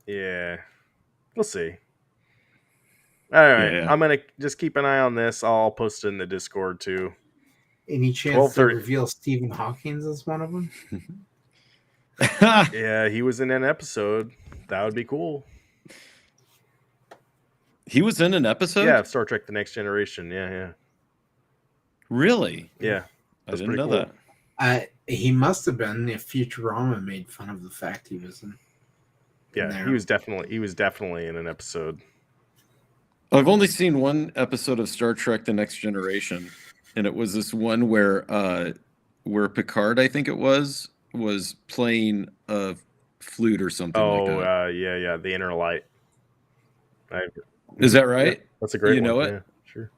Yeah, we'll see. All right, yeah. I'm gonna just keep an eye on this. I'll post it in the Discord too. Any chance to reveal Stephen Hawking as one of them? Yeah, he was in an episode. That would be cool. He was in an episode? Yeah, Star Trek: The Next Generation. Yeah. Really? Yeah, I didn't know that. He must have been if Futurama made fun of the fact he was in. Yeah, he was definitely in an episode. I've only seen one episode of Star Trek: The Next Generation, and it was this one where Picard, I think it was playing a flute or something like that. Yeah, the Inner Light. Is that right? Yeah, that's a great one. You know it? Yeah, sure.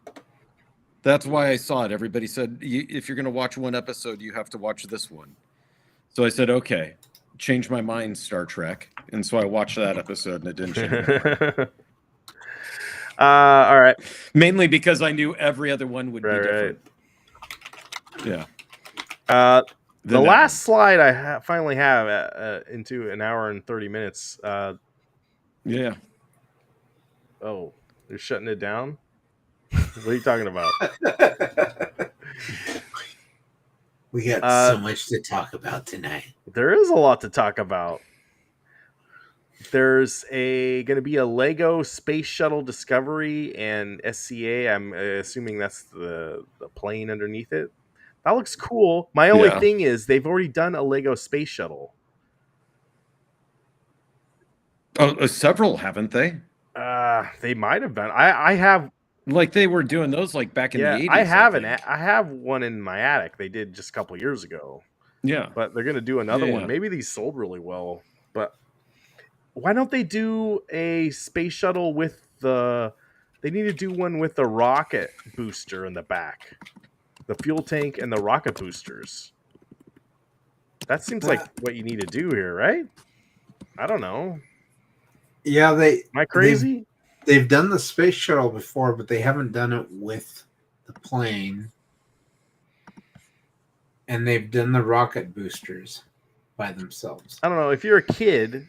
That's why I saw it. Everybody said, if you're going to watch one episode, you have to watch this one. So I said, okay, change my mind, Star Trek. And so I watched that episode, and it didn't change. All right. Mainly because I knew every other one would be different. Right. Yeah. The last slide I finally have into an hour and 30 minutes. Yeah. Oh, they're shutting it down? What are you talking about? We got so much to talk about tonight. There is a lot to talk about. There's going to be a Lego Space Shuttle Discovery and SCA. I'm assuming that's the plane underneath it. That looks cool. My only thing is they've already done a Lego Space Shuttle. Oh, several, haven't they? They might have done. I have, like, they were doing those like back in the 80s. I have one in my attic. They did just a couple years ago. Yeah, but they're gonna do another one. Maybe these sold really well. But why don't they do a space shuttle with the? They need to do one with the rocket booster in the back, the fuel tank and the rocket boosters. That seems like what you need to do here, right? I don't know. Yeah, am I crazy? They've done the space shuttle before, but they haven't done it with the plane. And they've done the rocket boosters by themselves. I don't know. If you're a kid,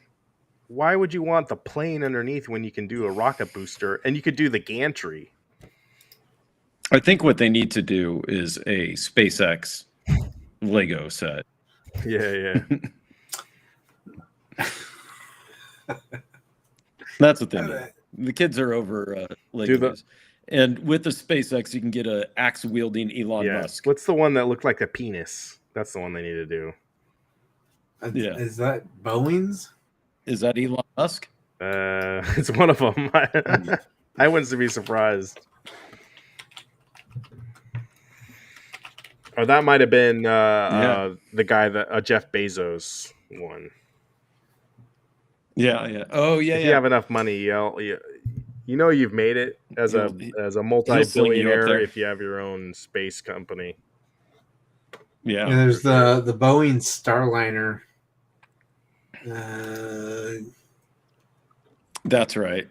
why would you want the plane underneath when you can do a rocket booster and you could do the gantry? I think what they need to do is a SpaceX Lego set. Yeah. That's what they mean. The kids are over Legos. And with the SpaceX, you can get a axe-wielding Elon Musk. What's the one that looked like a penis? That's the one they need to do. Is that Boeing's? Is that Elon Musk? It's one of them. I wouldn't be surprised. Or that might have been the guy that Jeff Bezos one. Yeah. Oh, yeah. If you have enough money, you know you've made it as a multi-billionaire if you have your own space company. Yeah. There's the Boeing Starliner. That's right.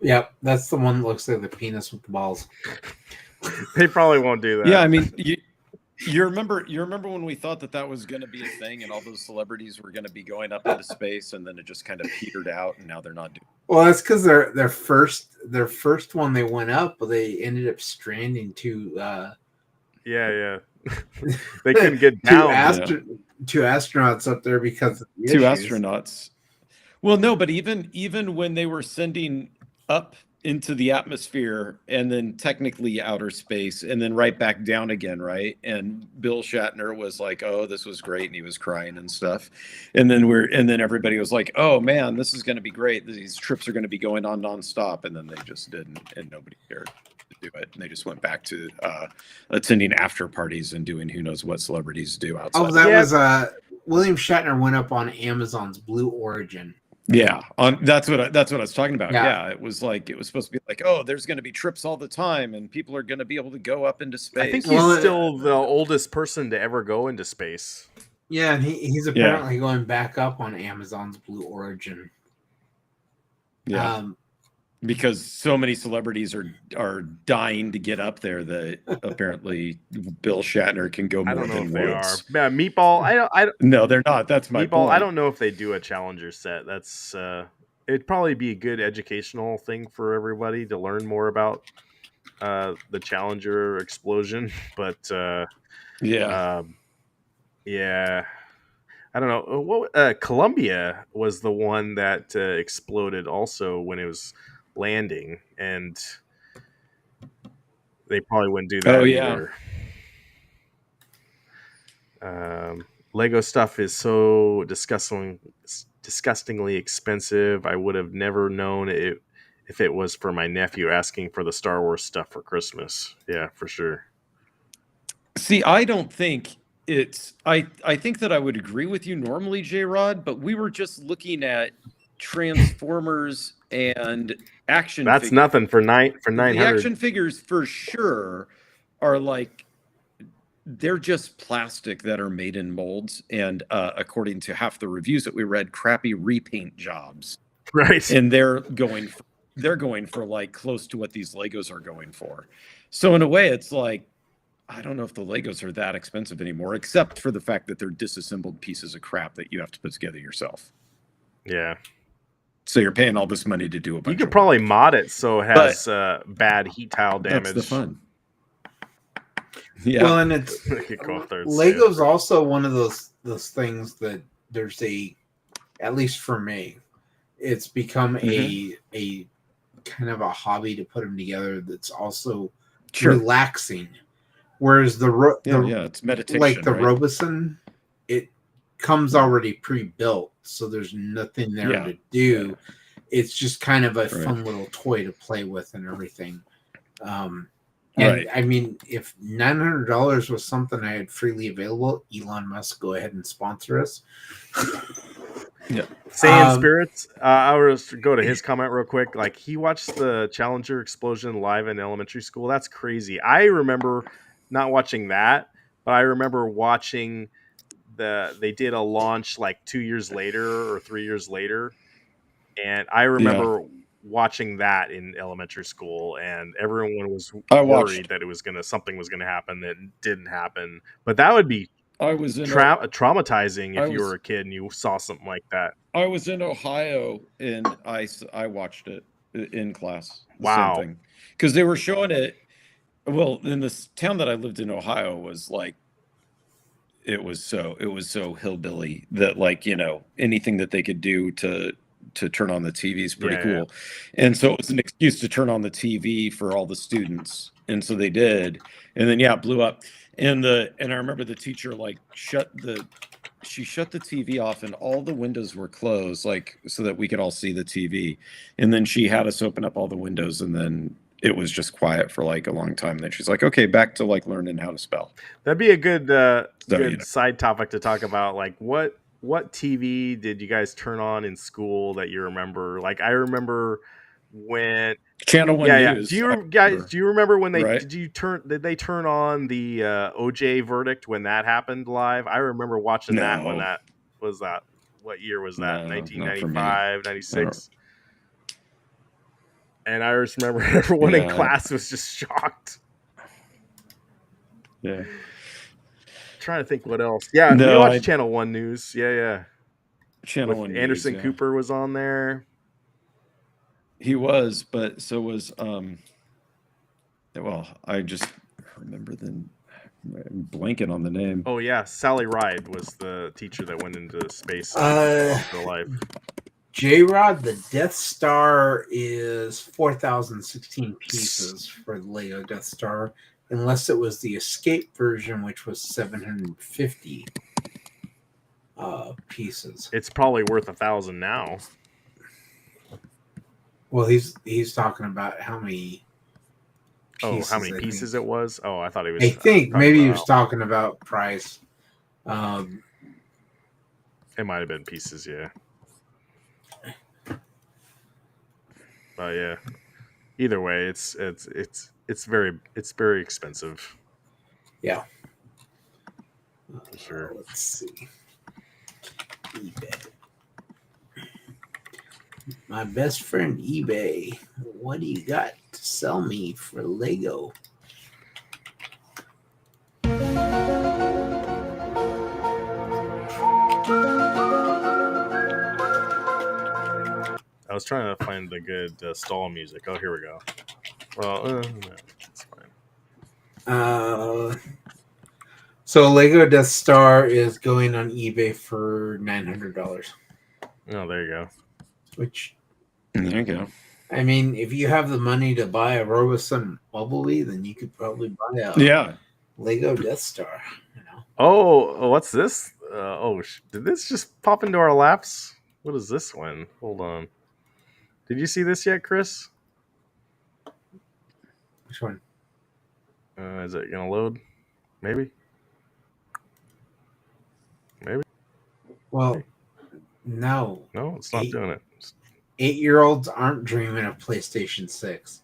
Yep, that's the one that looks like the penis with the balls. They probably won't do that. Yeah, I mean, you remember when we thought that was going to be a thing, and all those celebrities were going to be going up into space, and then it just kind of petered out, and now they're not doing it. Well, that's because their first one they went up, but they ended up stranding two. Yeah. They couldn't get down. Two astronauts up there because of the two issues. Astronauts. Well, no, but even when they were sending up into the atmosphere and then technically outer space and then right back down again, right? And Bill Shatner was like, "Oh, this was great," and he was crying and stuff. And then everybody was like, "Oh man, this is going to be great. These trips are going to be going on nonstop." And then they just didn't, and nobody cared to do it. And they just went back to attending after parties and doing who knows what celebrities do outside. Oh, that was William Shatner went up on Amazon's Blue Origin. Yeah, that's what I was talking about. Yeah, it was supposed to be like, oh, there's going to be trips all the time, and people are going to be able to go up into space. I think he's still the oldest person to ever go into space. Yeah, and he's apparently going back up on Amazon's Blue Origin. Yeah, because so many celebrities are dying to get up there that apparently Bill Shatner can go more than once. They are. Meatball, no, they're not. That's my point. I don't know if they do a Challenger set. That's it'd probably be a good educational thing for everybody to learn more about the Challenger explosion. But yeah. I don't know. Columbia was the one that exploded also when it was landing, and they probably wouldn't do that either. Lego stuff is so disgustingly expensive. I would have never known it if it was for my nephew asking for the Star Wars stuff for Christmas. Yeah, for sure. See, I don't think it's I think that I would agree with you normally, J-Rod, but we were just looking at Transformers and action figures. Nothing for 900. The action figures for sure are like, they're just plastic that are made in molds, and according to half the reviews that we read, crappy repaint jobs. Right. And they're going for like close to what these Legos are going for. So in a way, it's like, I don't know if the Legos are that expensive anymore, except for the fact that they're disassembled pieces of crap that you have to put together yourself. Yeah. So you're paying all this money to do a bunch. You could probably mod it so it has bad heat tile damage. That's the fun. Yeah. Well, and it's Lego's also one of those things that there's at least for me, it's become a kind of a hobby to put them together. That's also relaxing. Whereas it's meditation, like the right? Robeson, it comes already pre-built, so there's nothing there to do. Yeah. It's just kind of a fun little toy to play with and everything. And I mean, if $900 was something I had freely available, Elon Musk, go ahead and sponsor us. Yeah. Saiyan Spirits, I'll just go to his comment real quick. Like, he watched the Challenger explosion live in elementary school. That's crazy. I remember not watching that, but I remember watching they did a launch like 2 years later or 3 years later. And I remember watching that in elementary school, and everyone was worried that it was something was gonna happen that didn't happen. But that would be traumatizing if you were a kid and you saw something like that. I was in Ohio and I watched it in class. Wow. Because they were showing it. Well, in this town that I lived in, Ohio, was like, it was so hillbilly that, like, you know, anything that they could do to turn on the TV is pretty cool. And so it was an excuse to turn on the TV for all the students. And so they did. And then, it blew up. And I remember the teacher, like, shut the TV off and all the windows were closed, like, so that we could all see the TV. And then she had us open up all the windows, and then it was just quiet for like a long time. And then she's like, okay, back to like learning how to spell. That'd be a good side topic to talk about. Like, what TV did you guys turn on in school that you remember? Like, I remember when Channel 1 News. Do you remember when did they turn on the OJ verdict when that happened live? I remember watching that when that was that. What year was that? 1995, 96. And I just remember everyone in class was just shocked. Yeah. Trying to think what else. Yeah, we watched Channel 1 News. Yeah. Channel 1 Anderson News, Cooper was on there. He was, but so was I just remember I'm blanking on the name. Oh yeah, Sally Ride was the teacher that went into space for life. J-Rod, the Death Star is 4,016 pieces for the Lego Death Star, unless it was the Escape version, which was 750 pieces. It's probably worth 1,000 now. Well, he's talking about how many pieces. Oh, how many pieces it was? Oh, I thought he was. I think maybe he was talking about price. It might have been pieces, yeah. But yeah, either way, it's very expensive. Yeah. Sure. Let's see. eBay. My best friend eBay. What do you got to sell me for Lego? I was trying to find the good stall music. Oh, here we go. Well, no, it's fine. So Lego Death Star is going on eBay for $900. Oh, there you go. Which, there you go. I mean, if you have the money to buy a Robosun Bumblebee, then you could probably buy a Lego Death Star. You know? Oh, what's this? Did this just pop into our laps? What is this one? Hold on. Did you see this yet, Chris? Which one? Is it gonna load? Maybe. Well, no. No, it's not doing it. 8-year-olds aren't dreaming of PlayStation 6.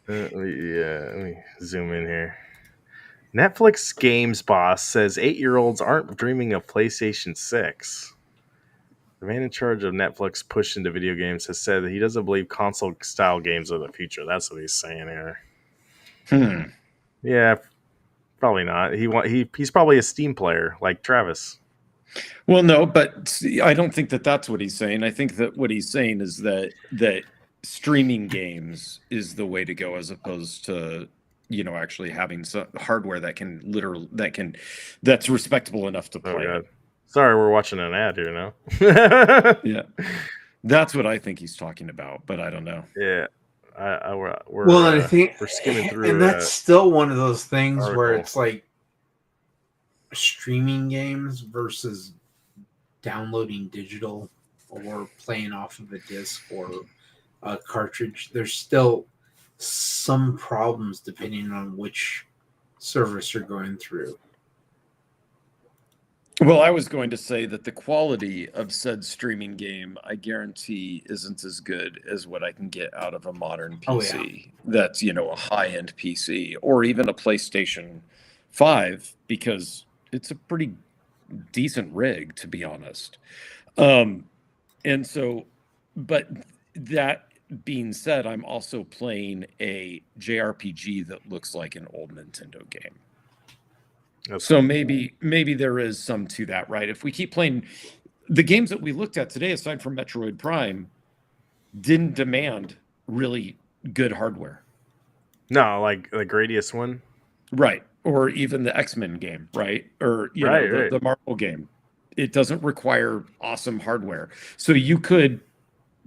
Let me zoom in here. Netflix Games Boss says 8-year-olds aren't dreaming of PlayStation 6. The man in charge of Netflix push into video games has said that he doesn't believe console-style games are the future. That's what he's saying here. Yeah, probably not. He's probably a Steam player like Travis. Well, no, but I don't think that's what he's saying. I think that what he's saying is that streaming games is the way to go, as opposed to, you know, actually having some hardware that's respectable enough to play. Oh, sorry, we're watching an ad here now. Yeah, that's what I think he's talking about, but I don't know. Yeah, I think we're skimming through, and that's still one of those things article. Where it's like streaming games versus downloading digital or playing off of a disc or a cartridge. There's still some problems depending on which service you're going through. Well, I was going to say that the quality of said streaming game, I guarantee, isn't as good as what I can get out of a modern PC. That's, you know, a high-end PC or even a PlayStation 5, because it's a pretty decent rig, to be honest. And so, but that being said, I'm also playing a JRPG that looks like an old Nintendo game. So maybe there is some to that, right? If we keep playing the games that we looked at today, aside from Metroid Prime, didn't demand really good hardware. No, like the Gradius one. Right. Or even the X-Men game, right? Or the Marvel game. It doesn't require awesome hardware. So you could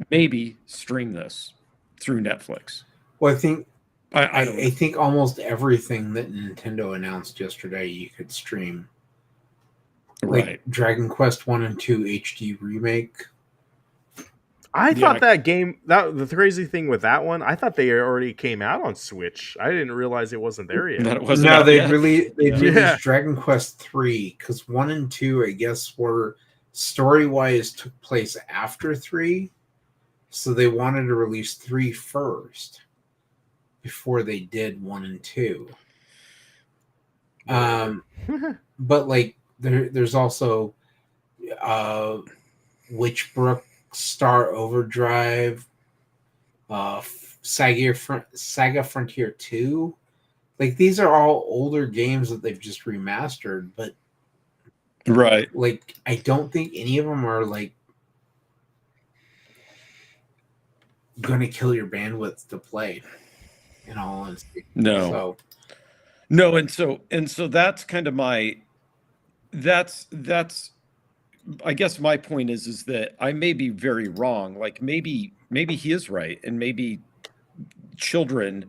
maybe stream this through Netflix. Well, I think I think almost everything that Nintendo announced yesterday you could stream. Right. Like Dragon Quest 1 and 2 HD remake. I thought that game, the crazy thing with that one, I thought they already came out on Switch. I didn't realize it wasn't there yet. That it wasn't no, out they yet. released Dragon Quest 3 because 1 and 2, I guess, were story-wise took place after 3. So they wanted to release 3 first before they did 1 and 2. But like there's also Witchbrook, Star Overdrive, Saga Frontier 2. Like these are all older games that they've just remastered, but right. Like I don't think any of them are like going to kill your bandwidth to play. In all honesty, no. No, and so that's kind of my that's I guess my point is that I may be very wrong. Like maybe he is right, and maybe children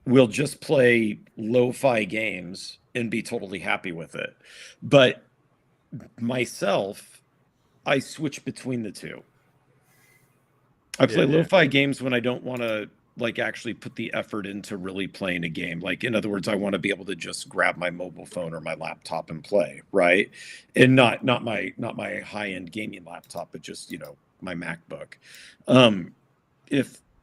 will just play lo-fi games and be totally happy with it. But myself, I switch between the two. I play lo-fi games when I don't want to like actually put the effort into really playing a game. Like in other words, I want to be able to just grab my mobile phone or my laptop and play, right? And not my high-end gaming laptop, but just, my MacBook.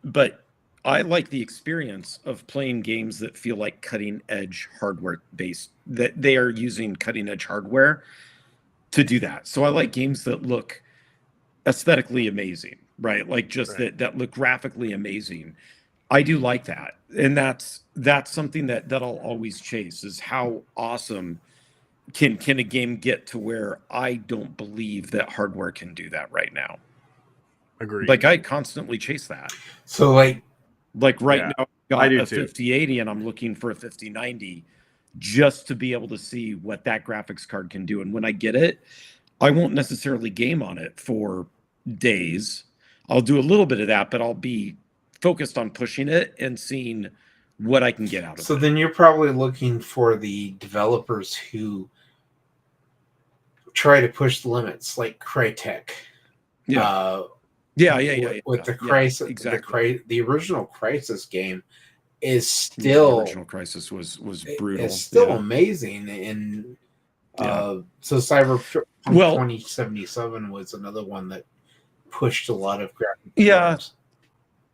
But I like the experience of playing games that feel like cutting edge hardware based, that they are using cutting edge hardware to do that. So I like games that look aesthetically amazing, right? Like just that look graphically amazing. I do like that. And that's something that I'll always chase, is how awesome can a game get to where I don't believe that hardware can do that right now. Agreed. Like I constantly chase that. So like right now I've got a 5080 and I'm looking for a 5090 just to be able to see what that graphics card can do. And when I get it, I won't necessarily game on it for days. I'll do a little bit of that, but I'll be focused on pushing it and seeing what I can get out of it. So then you're probably looking for the developers who try to push the limits, like Crytek. Yeah. With the Crysis, exactly. The original Crysis game is still the original Crysis was brutal. It's still amazing, and so Cyberpunk 2077 was another one that pushed a lot of graphics. Yeah,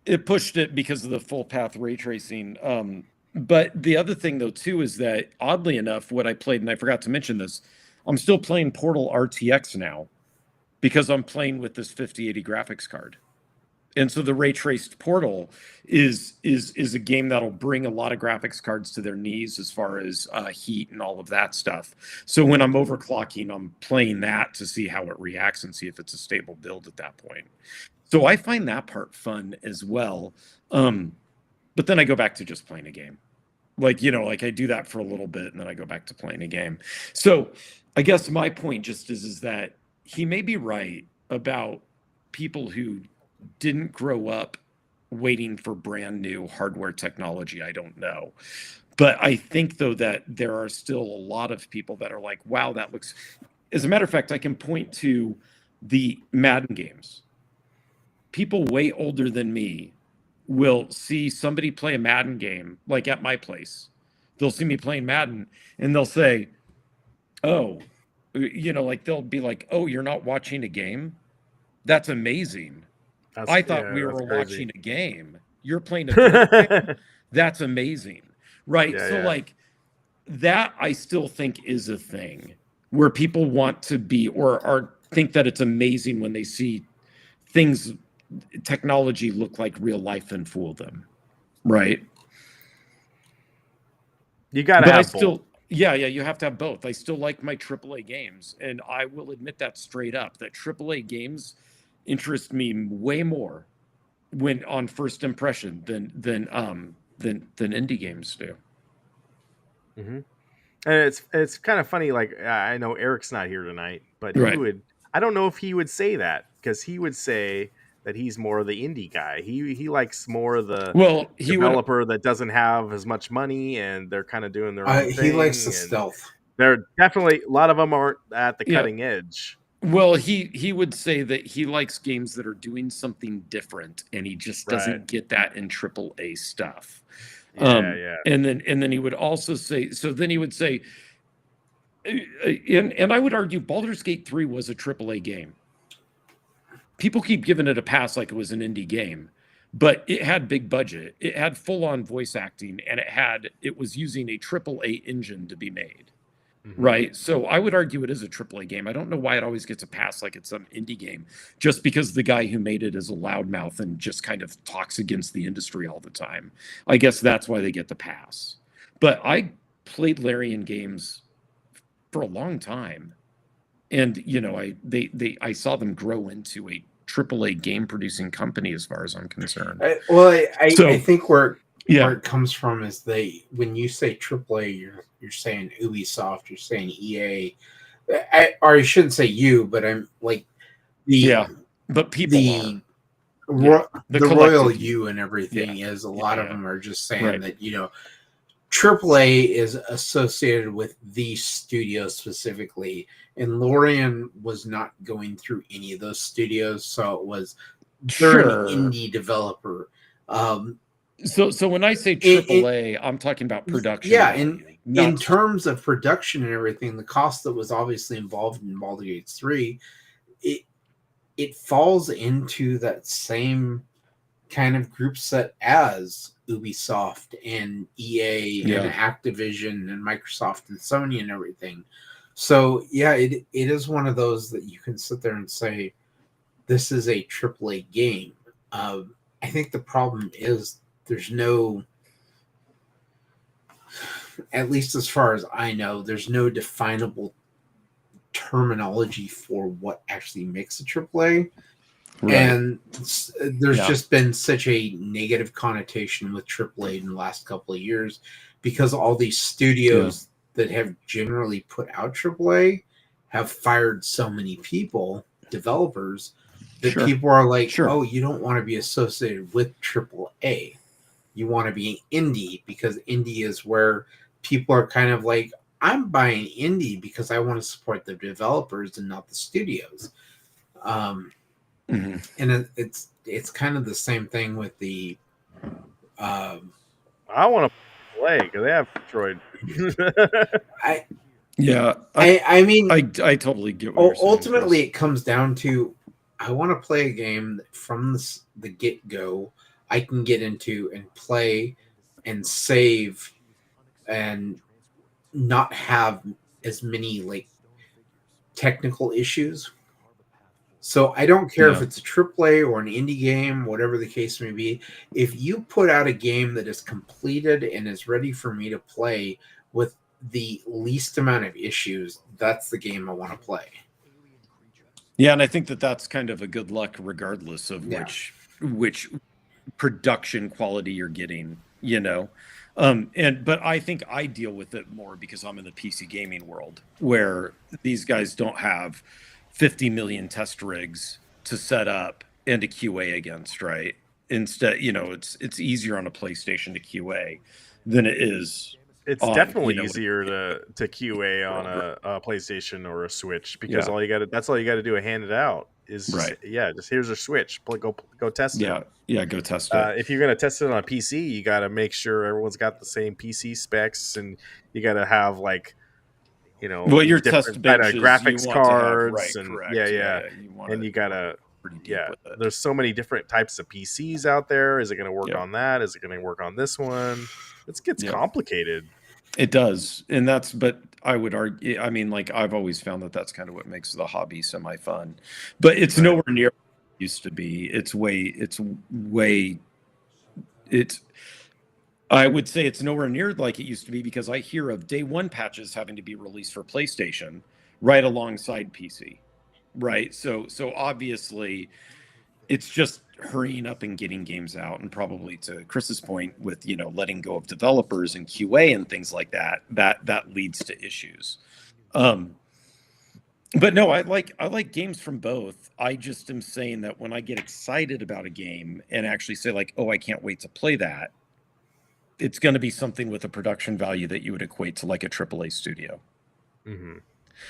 it pushed it because of the full path ray tracing. But the other thing though too is that oddly enough, what I played, and I forgot to mention this, I'm still playing Portal RTX now, because I'm playing with this 5080 graphics card. And so the ray traced Portal is a game that'll bring a lot of graphics cards to their knees as far as heat and all of that stuff. So when I'm overclocking, I'm playing that to see how it reacts and see if it's a stable build at that point. So I find that part fun as well. But then I go back to just playing a game. Like I do that for a little bit and then I go back to playing a game. So I guess my point just is that he may be right about people who didn't grow up waiting for brand new hardware technology. I don't know. But I think, though, that there are still a lot of people that are like, wow, that looks... As a matter of fact, I can point to the Madden games. People way older than me will see somebody play a Madden game, like at my place. They'll see me playing Madden, and they'll say, oh... they'll be like, oh, you're not watching a game? That's amazing. I thought we were watching a game. You're playing a game? That's amazing. Right? Like that, I still think is a thing where people want to be or think that it's amazing when they see things, technology look like real life and fool them. Right? You got to have both. Yeah, you have to have both. I still like my AAA games, and I will admit that straight up, that AAA games interest me way more when on first impression than than indie games do. Mm-hmm. And it's kind of funny. Like, I know Eric's not here tonight, but he Right. would. I don't know if he would say that, because he would say that he's more of the indie guy. He likes more of the developer that doesn't have as much money, and they're kind of doing their own thing. He likes the and stealth. They're definitely, a lot of them aren't at the cutting edge. Well, he would say that he likes games that are doing something different, and he just doesn't get that in AAA stuff. Yeah. And then he would also say, so then he would say, and I would argue Baldur's Gate 3 was a AAA game. People keep giving it a pass like it was an indie game, but it had big budget. It had full-on voice acting, and it was using a AAA engine to be made. Mm-hmm. Right. So I would argue it is a AAA game. I don't know why it always gets a pass like it's some indie game, just because the guy who made it is a loudmouth and just kind of talks against the industry all the time. I guess that's why they get the pass. But I played Larian games for a long time. And, you know, I saw them grow into a AAA game producing company, as far as I'm concerned. I think where it comes from is when you say AAA, you're saying Ubisoft, you're saying EA, or I shouldn't say you, but I'm like but people the royal you and everything is a lot of them are just saying that, you know, AAA is associated with the studio specifically, and Larian was not going through any of those studios, so it was they're an indie developer. So when I say AAA, I'm talking about production. Yeah, in terms of production and everything, the cost that was obviously involved in Baldur's Gate 3, it falls into that same kind of group set as Ubisoft and EA and Activision and Microsoft and Sony and everything. So yeah, it is one of those that you can sit there and say, this is a AAA game. I think the problem is there's no, at least as far as I know, there's no definable terminology for what actually makes a AAA. Right. And there's just been such a negative connotation with AAA in the last couple of years, because all these studios that have generally put out AAA have fired so many people, developers, that people are like, oh, you don't want to be associated with AAA. You want to be indie, because indie is where people are kind of like, I'm buying indie because I want to support the developers and not the studios. And it's kind of the same thing with the. I want to play because they have Detroit. I mean, I totally get what you're saying. Ultimately, it comes down to, I want to play a game that from the get go I can get into and play and save and not have as many like technical issues. So I don't care if it's a AAA or an indie game, whatever the case may be. If you put out a game that is completed and is ready for me to play with the least amount of issues, that's the game I want to play. Yeah, and I think that's kind of a good luck regardless of which production quality you're getting, you know. But I think I deal with it more because I'm in the PC gaming world, where these guys don't have 50 million test rigs to set up and to QA against, right? Instead, you know, it's easier on a PlayStation to QA than it is. It's definitely easier to QA on a PlayStation or a Switch, because that's all you got to do, hand it out. Just here's a Switch, go test it. Go test it. If you're gonna test it on a PC, you got to make sure everyone's got the same PC specs, and you got to have, like, you know, your test benches, graphics cards, and and you gotta there's so many different types of PCs out there. Is it gonna work on that? Is it gonna work on this one? It gets complicated. It does, but I would argue, I mean, like, I've always found that's kind of what makes the hobby semi-fun, but it's nowhere near what it used to be. I would say it's nowhere near like it used to be, because I hear of day one patches having to be released for PlayStation right alongside PC, right? So obviously It's just hurrying up and getting games out, and probably to Chris's point with letting go of developers and QA and things like that leads to issues. But no, I like games from both. I just am saying that when I get excited about a game and actually say like, oh, I can't wait to play that, it's going to be something with a production value that you would equate to like a AAA studio. Mm-hmm.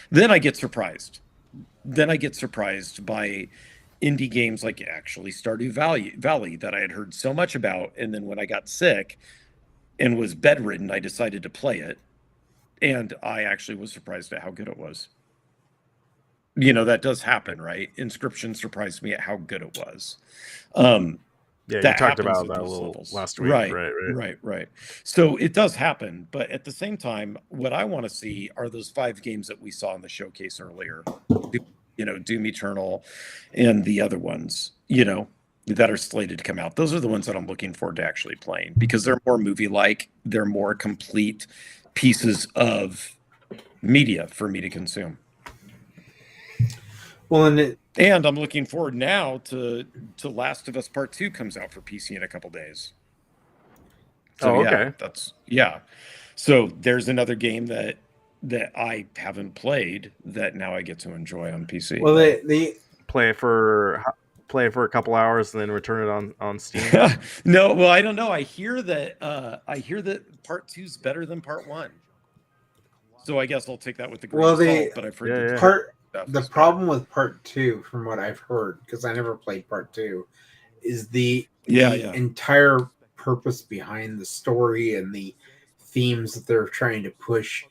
Then I get surprised. Then I get surprised by indie games like actually Stardew Valley that I had heard so much about, and then when I got sick and was bedridden, I decided to play it, and I actually was surprised at how good it was. That does happen, right? Inscription surprised me at how good it was. Yeah, that you talked happens about at that a those little levels. last week. Right. So it does happen, but at the same time, what I want to see are those 5 games that we saw in the showcase earlier. Doom Eternal and the other ones, that are slated to come out. Those are the ones that I'm looking forward to actually playing, because they're more movie-like, they're more complete pieces of media for me to consume. Well, and I'm looking forward now to Last of Us Part 2 comes out for PC in a couple days. So okay. So there's another game that I haven't played that now I get to enjoy on PC. Well, they play it for a couple hours and then return it on Steam. No, well, I don't know. I hear that Part 2 is better than Part 1. So I guess I'll take that with the grain of salt. But I've heard the problem with Part 2, from what I've heard, because I never played Part 2, is the entire purpose behind the story and the themes that they're trying to push.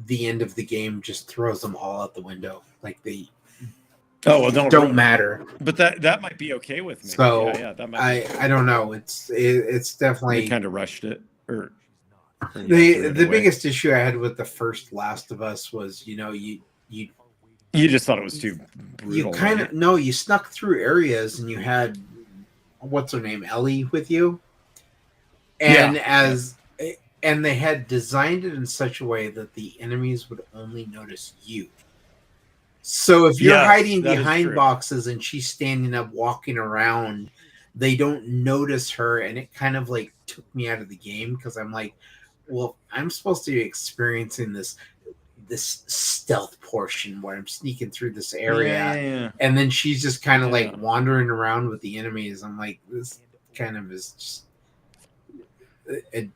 The end of the game just throws them all out the window. Like they don't matter. But that might be okay with me. So that might I don't know. It's definitely they kind of rushed it. Or the biggest issue I had with the first Last of Us was you just thought it was too brutal. You kind of you snuck through areas and you had what's her name, Ellie, with you, and and they had designed it in such a way that the enemies would only notice you. So if you're hiding behind boxes and she's standing up walking around, they don't notice her, and it kind of like took me out of the game, because I'm like, well, I'm supposed to be experiencing this stealth portion where I'm sneaking through this area, and then she's just kind of like wandering around with the enemies. I'm like, this kind of is just it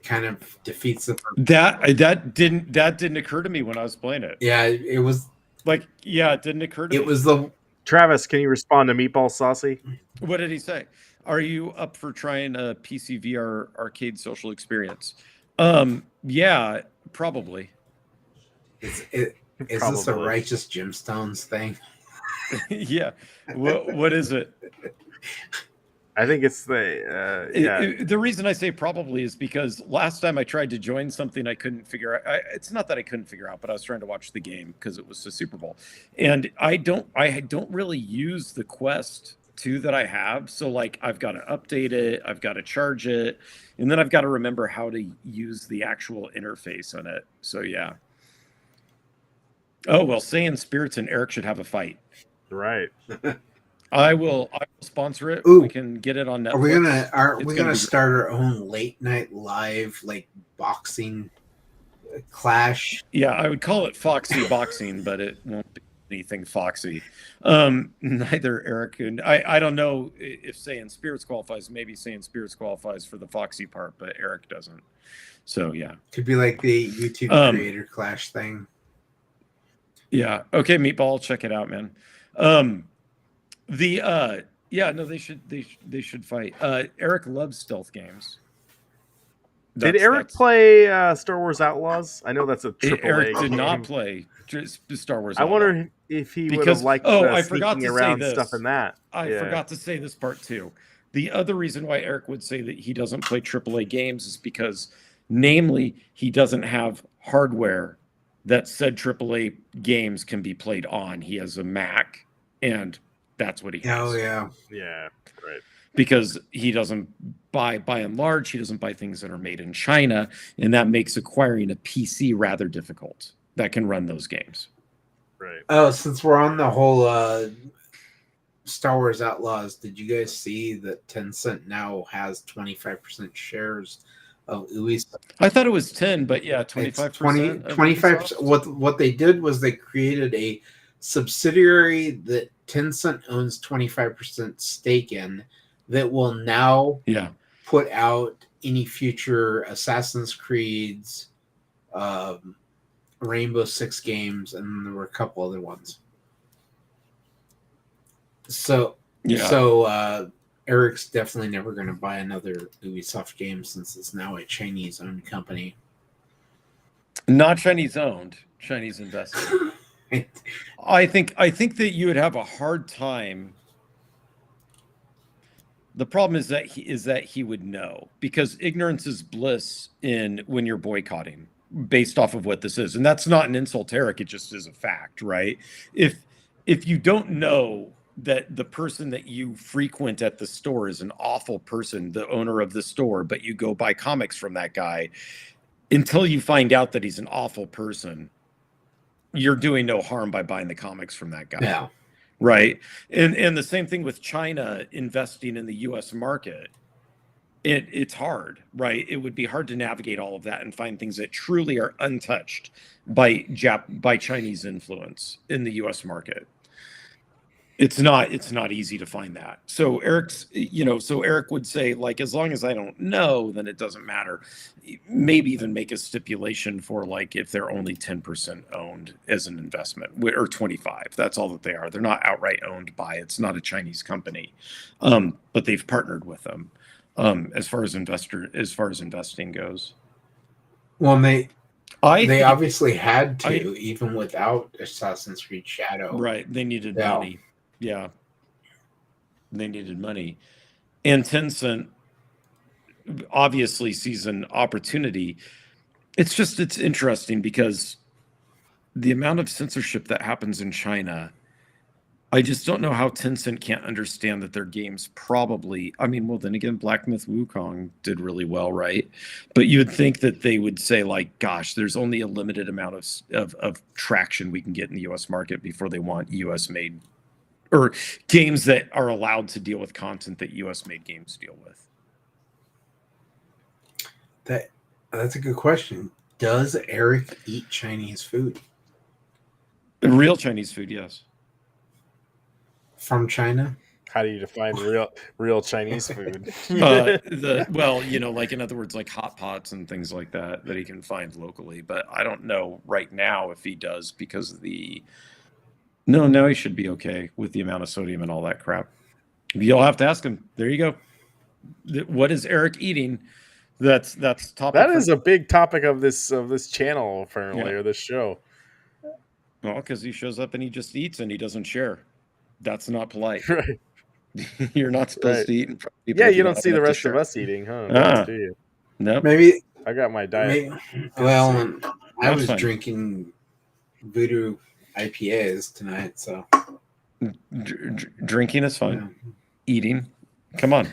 kind of defeats the purpose. That didn't occur to me when I was playing it. Yeah, it was like it didn't occur to me. It was the Travis. Can you respond to Meatball Saucy? What did he say? Are you up for trying a PC VR arcade social experience? Yeah, probably. Is this a Righteous Gemstones thing? Yeah. What is it? I think it's the reason I say probably is because last time I tried to join something I couldn't figure out. It's not that I couldn't figure out, but I was trying to watch the game because it was the Super Bowl, and I don't really use the Quest 2 that I have. So like I've got to update it, I've got to charge it, and then I've got to remember how to use the actual interface on it. So yeah. Oh well, Saiyan Spirits and Eric should have a fight. Right. I will sponsor it. Ooh, we can get it on Netflix. Are we gonna start our own late night live like boxing clash? Yeah, I would call it Foxy Boxing, but it won't be anything foxy. Neither Eric and I don't know if Saiyan Spirits qualifies. Maybe Saiyan Spirits qualifies for the foxy part, but Eric doesn't. So yeah, could be like the YouTube creator clash thing. Yeah. Okay, Meatball, check it out, man. They should fight. Eric loves stealth games. Did Eric play Star Wars Outlaws? I know that's a AAA Eric did game. not play Star Wars Outlaws. I wonder if he would have liked I forgot sneaking to around say this. stuff in that. I forgot to say this part too. The other reason why Eric would say that he doesn't play AAA games is because, namely, he doesn't have hardware that said AAA games can be played on. He has a Mac, and that's what he has. Oh, yeah. Yeah, right. Because he doesn't by and large, he doesn't buy things that are made in China, and that makes acquiring a PC rather difficult that can run those games. Right. Oh, since we're on the whole Star Wars Outlaws, did you guys see that Tencent now has 25% shares of Ubisoft? I thought it was 10, but yeah, 25%. 25%. What they did was they created a subsidiary that Tencent owns 25% stake in that will now put out any future Assassin's Creeds, Rainbow Six games, and there were a couple other ones. So Eric's definitely never going to buy another Ubisoft game since it's now a Chinese-owned company. Not Chinese-owned, Chinese invested. I think that you would have a hard time. The problem is that he would know, because ignorance is bliss when you're boycotting based off of what this is, and that's not an insult, Eric. It just is a fact, right? If you don't know that the person that you frequent at the store is an awful person, the owner of the store, but you go buy comics from that guy, until you find out that he's an awful person, you're doing no harm by buying the comics from that guy. Yeah. Right. And the same thing with China investing in the US market. It's hard, right? It would be hard to navigate all of that and find things that truly are untouched by Chinese influence in the US market. It's not easy to find that. So Eric would say, like, as long as I don't know, then it doesn't matter. Maybe even make a stipulation for, like, if they're only 10% owned as an investment, or 25. That's all that they are. They're not outright owned by. It's not a Chinese company, but they've partnered with them as far as investing goes. Well, they obviously had to, even without Assassin's Creed Shadow. Right. They needed money. Yeah. They needed money. And Tencent obviously sees an opportunity. It's interesting because the amount of censorship that happens in China, I just don't know how Tencent can't understand that their games probably, well, then again, Black Myth Wukong did really well, right? But you would think that they would say, like, gosh, there's only a limited amount of traction we can get in the US market before they want US made, or games that are allowed to deal with content that US made games deal with. That's a good question. Does Eric eat Chinese food? Real Chinese food, yes. From China? How do you define real Chinese food? Well, like, in other words, like hot pots and things like that he can find locally. But I don't know right now if he does, because of No, he should be okay with the amount of sodium and all that crap. You'll have to ask him. There you go. What is Eric eating? That's topic. That is a big topic of this channel, apparently, or this show. Well, because he shows up and he just eats and he doesn't share. That's not polite. Right. You're not supposed to eat in front of people. Yeah, you don't see the rest of us eating, huh? Do you? No. Maybe I got my diet. I was drinking Voodoo IPAs tonight, so drinking is fun. Yeah. Eating, come on.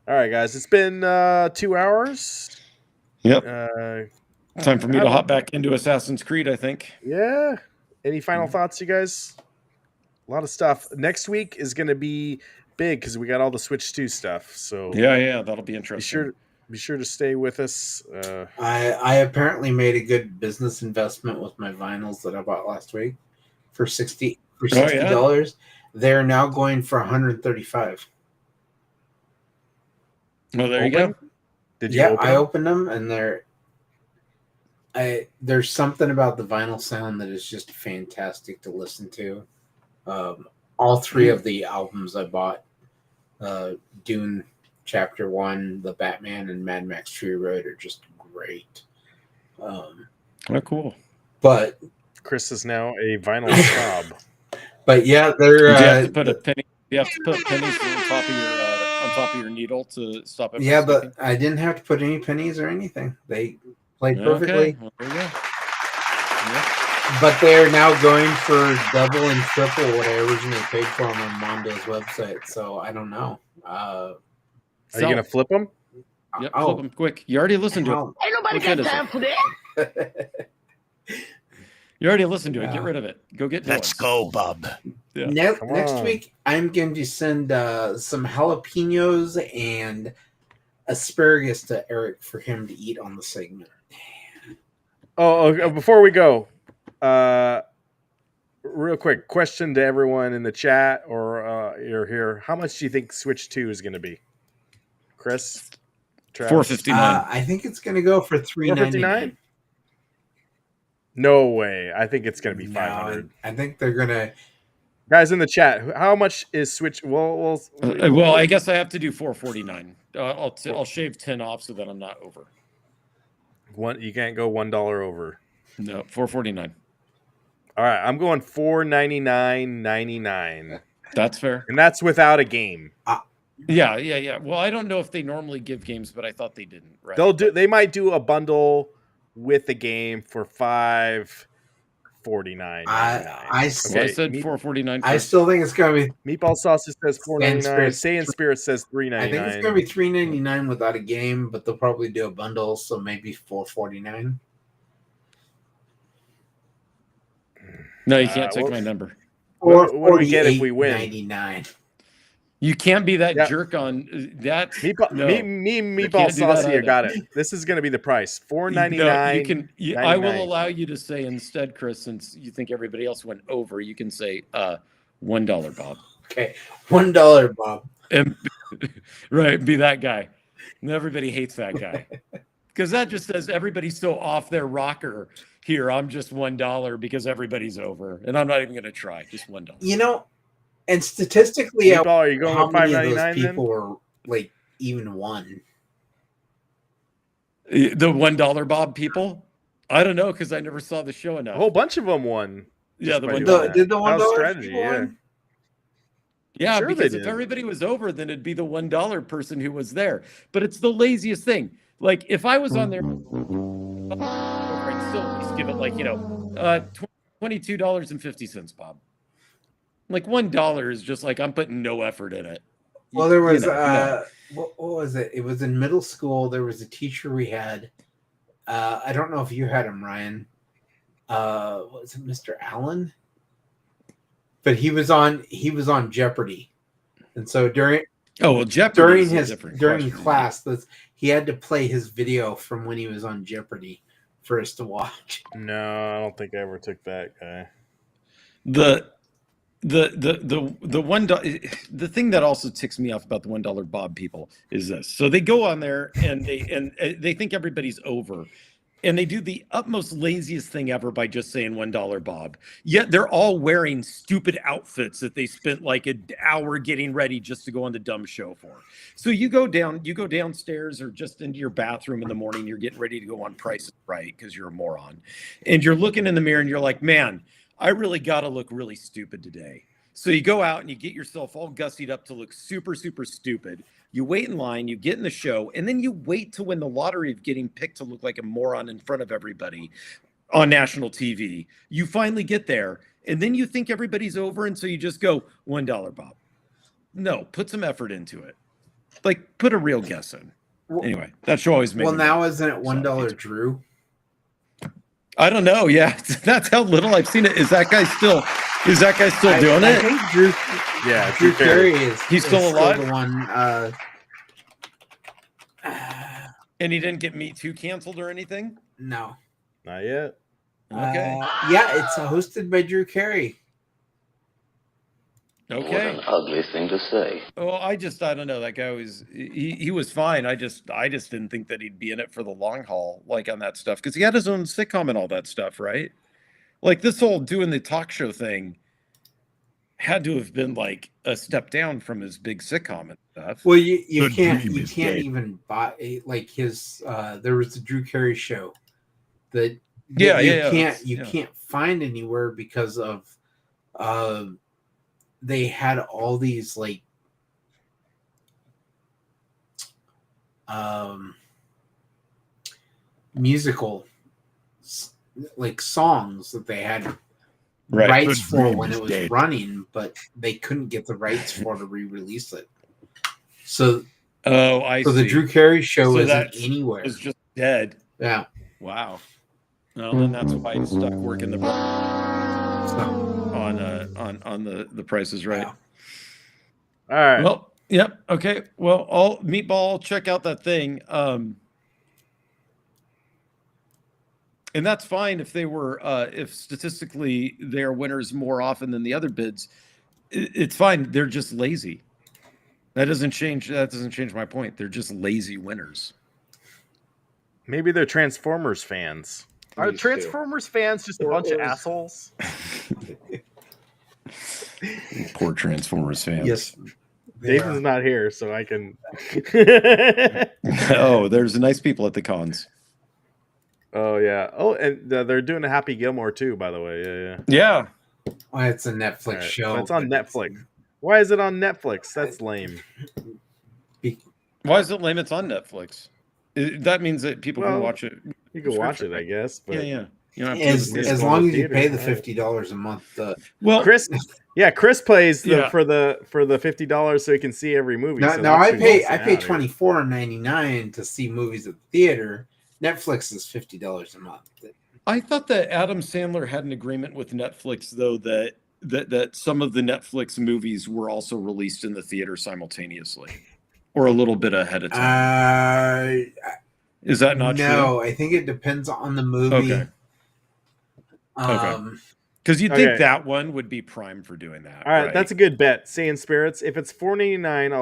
All right, guys, it's been 2 hours. Yep. Time for me to hop back into Assassin's Creed, I think. Yeah. Any final thoughts, you guys? A lot of stuff. Next week is going to be big because we got all the Switch 2 stuff. So yeah, that'll be interesting. Be sure to stay with us. I apparently made a good business investment with my vinyls that I bought last week for $60. Yeah. They're now going for $135. Well, there you go. Did you? I opened them, and there's something about the vinyl sound that is just fantastic to listen to. All three of the albums I bought, Dune Chapter 1, The Batman, and Mad Max Fury Road, are just great. Cool. But Chris is now a vinyl snob. But yeah, they're. You have to put a penny. You have to put pennies on top of your needle to stop it. Yeah, but I didn't have to put any pennies or anything. They played perfectly. Okay. Well, there you go. But they're now going for double and triple what I originally paid for them on Mondo's website. So I don't know. Are you gonna flip them? Yep, flip them quick. You already listened to it. Ain't nobody got time for that. You already listened to it. Get rid of it. Go get. Let's go, bub. Yeah. Next week, I'm going to send some jalapenos and asparagus to Eric for him to eat on the segment. Before we go, real quick question to everyone in the chat or you're here. How much do you think Switch 2 is going to be? Chris? $459. I think it's going to go for $399. No way. I think it's going to be $500. I think they're going to. Guys in the chat, how much is Switch? Well, I guess I have to do $449. I'll shave 10 off so that I'm not over. You can't go $1 over. No, $449. All right, I'm going $499.99. That's fair, and that's without a game. Yeah. Well, I don't know if they normally give games, but I thought they didn't. Right? They might do a bundle with the game for $549. I said $449. I still think it's going to be Meatball Sausage says $499. Say in Spirit says $399. I think it's going to be $399 without a game, but they'll probably do a bundle, so maybe $449. No, you can't take my number. What do we get if we win? $99. You can't be that jerk on that. Meatball Saucy, got it. This is going to be the price. $499. I will allow you to say instead, Chris, since you think everybody else went over, you can say $1, Bob. Okay, $1, Bob. And, right, be that guy. And everybody hates that guy because that just says everybody's so off their rocker. Here, I'm just $1 because everybody's over, and I'm not even going to try. Just $1. You know. And statistically, are you going how with many of those $5.99 people were like even won? The $1 Bob people? I don't know because I never saw the show enough. A whole bunch of them won. Yeah, the did the $1 strategy? Yeah, sure because if everybody was over, then it'd be the $1 person who was there. But it's the laziest thing. Like if I was on there, I'd still at least give it like $22.50, Bob. Like $1 is just like I'm putting no effort in it. Well, there was what was it? It was in middle school. There was a teacher we had. I don't know if you had him, Ryan. What was it, Mr. Allen? But he was on Jeopardy, and so during Jeopardy during class, he had to play his video from when he was on Jeopardy for us to watch. No, I don't think I ever took that guy. The $1 thing that also ticks me off about the $1 Bob people is this. So they go on there and they think everybody's over. And they do the utmost laziest thing ever by just saying $1 Bob. Yet they're all wearing stupid outfits that they spent like an hour getting ready just to go on the dumb show for. So you go downstairs or just into your bathroom in the morning, you're getting ready to go on Price is Right because you're a moron. And you're looking in the mirror and you're like, man, I really got to look really stupid today. So you go out and you get yourself all gussied up to look super, super stupid. You wait in line, you get in the show, and then you wait to win the lottery of getting picked to look like a moron in front of everybody on national TV. You finally get there, and then you think everybody's over, and so you just go, $1, Bob. No, put some effort into it. Like, put a real guess in. Anyway, that show always made me now isn't it $1 Drew? I don't know. Yeah, that's how little I've seen it. Is that guy still doing it? I think Drew. Yeah, Drew Carey is. He's still alive. The one. And he didn't get Me Too canceled or anything. No, not yet. Okay. Yeah, it's hosted by Drew Carey. Okay. What an ugly thing to say. Oh, I don't know. That guy was he was fine. I just didn't think that he'd be in it for the long haul, like on that stuff, because he had his own sitcom and all that stuff, right? Like this whole doing the talk show thing had to have been like a step down from his big sitcom and stuff. Well, you can't even buy like his. There was the Drew Carey show that you can't find anywhere because of they had all these like musical like songs that they had rights for when it was running, but they couldn't get the rights for to re-release it. So the Drew Carey show isn't anywhere. It's just dead. Yeah. Wow. Well, then that's why he's stuck working the. on the Price is Right. Wow. All right. Well, yep. Okay. Well, Meatball, check out that thing. And that's fine if they were, if statistically they are winners more often than the other bids. It's fine. They're just lazy. That doesn't change my point. They're just lazy winners. Maybe they're Transformers fans. Are Transformers fans just a bunch of assholes? Poor Transformers fans. Yes. David's not here, so I can. Oh, there's nice people at the cons. Oh yeah. Oh, and they're doing a Happy Gilmore too, by the way. Yeah. Yeah. Well, it's a Netflix show. It's on Netflix. Why is it on Netflix? That's lame. Why is it lame? It's on Netflix. That means that people can watch it. You can watch it, I guess. But yeah. You don't have to as long as you pay the $50 a month. Well, Chris pays for the $50 so he can see every movie. No, I pay $24.99 to see movies at the theater. Netflix is $50 a month. I thought that Adam Sandler had an agreement with Netflix, though, that some of the Netflix movies were also released in the theater simultaneously, or a little bit ahead of time. Is that not true? No, I think it depends on the movie. Okay. Because you'd think that one would be prime for doing that. All right, that's a good bet. Saying Spirits. If it's $4.99,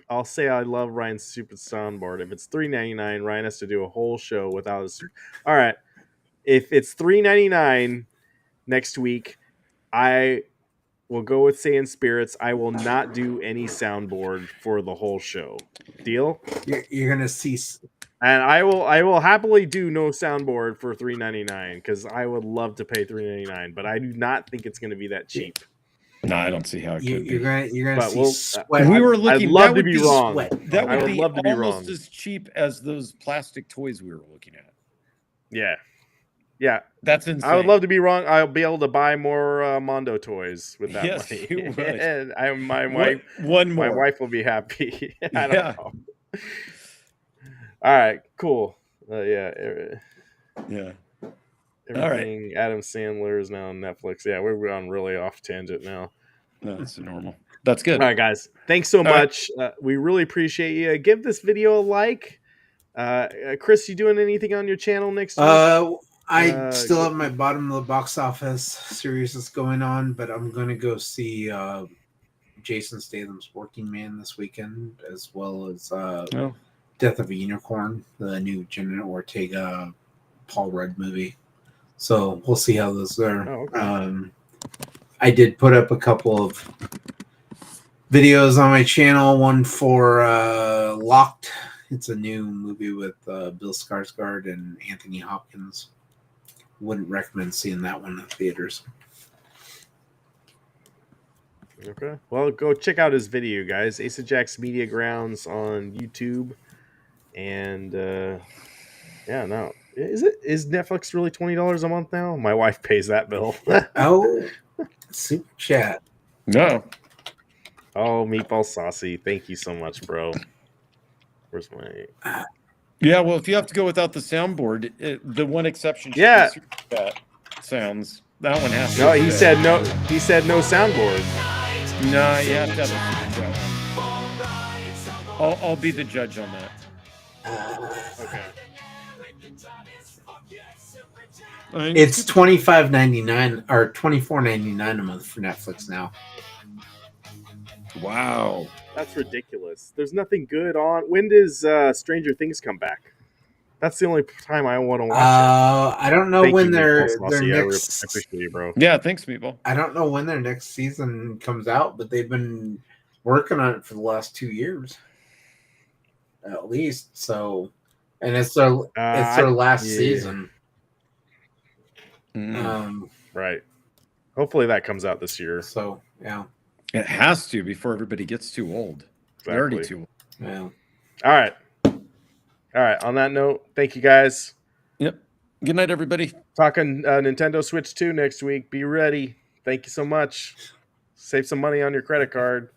I'll say I love Ryan's stupid soundboard. If it's $3.99, Ryan has to do a whole show without his. All right. If it's $3.99 next week, I will go with Saying Spirits. I will not do any soundboard for the whole show. Deal? You're gonna see. And I will happily do no soundboard for $3.99 because I would love to pay $3.99, but I do not think it's going to be that cheap. No, I don't see how it could be. You're gonna see sweat. We were looking. I'd love to be wrong. That would be love to be almost wrong. as cheap as those plastic toys we were looking at. Yeah, that's insane. I would love to be wrong. I'll be able to buy more Mondo toys with that money. You would. And my wife will be happy. I don't know. All right, cool. Yeah. Everything Adam Sandler is now on Netflix. Yeah, we're on really off tangent now. No, that's normal. That's good. All right, guys. Thanks so much. We really appreciate you. Give this video a like. Chris, you doing anything on your channel next week? I still have my bottom of the box office series that's going on, but I'm going to go see Jason Statham's Working Man this weekend, as well as Death of a Unicorn, the new Jenna Ortega, Paul Rudd movie. So we'll see how those are. Oh, okay. I did put up a couple of videos on my channel. One for Locked. It's a new movie with Bill Skarsgård and Anthony Hopkins. Wouldn't recommend seeing that one in theaters. Okay. Well, go check out his video, guys. Ace of Jack's Media Grounds on YouTube. And is Netflix really $20 a month now? My wife pays that bill. Oh, super chat. No. Oh, Meatball Saucy. Thank you so much, bro. Where's my... Yeah, well, if you have to go without the soundboard, the one exception. Yeah. Sounds. That one has to. No, he said no. He said no soundboard. No, you have to have a I'll be the judge on that. Okay. It's $25.99 or $24.99 a month for Netflix now. Wow. That's ridiculous. There's nothing good on. When does Stranger Things come back? That's the only time I want to watch it. I don't know when their next. I appreciate you, bro. Yeah, thanks, people. I don't know when their next season comes out, but they've been working on it for the last 2 years, at least. So, and it's their last season. Right. Hopefully that comes out this year. So yeah. It has to before everybody gets too old. Exactly. They're already too old. Yeah. All right. On that note, thank you guys. Yep. Good night, everybody. Talking Nintendo Switch 2 next week. Be ready. Thank you so much. Save some money on your credit card.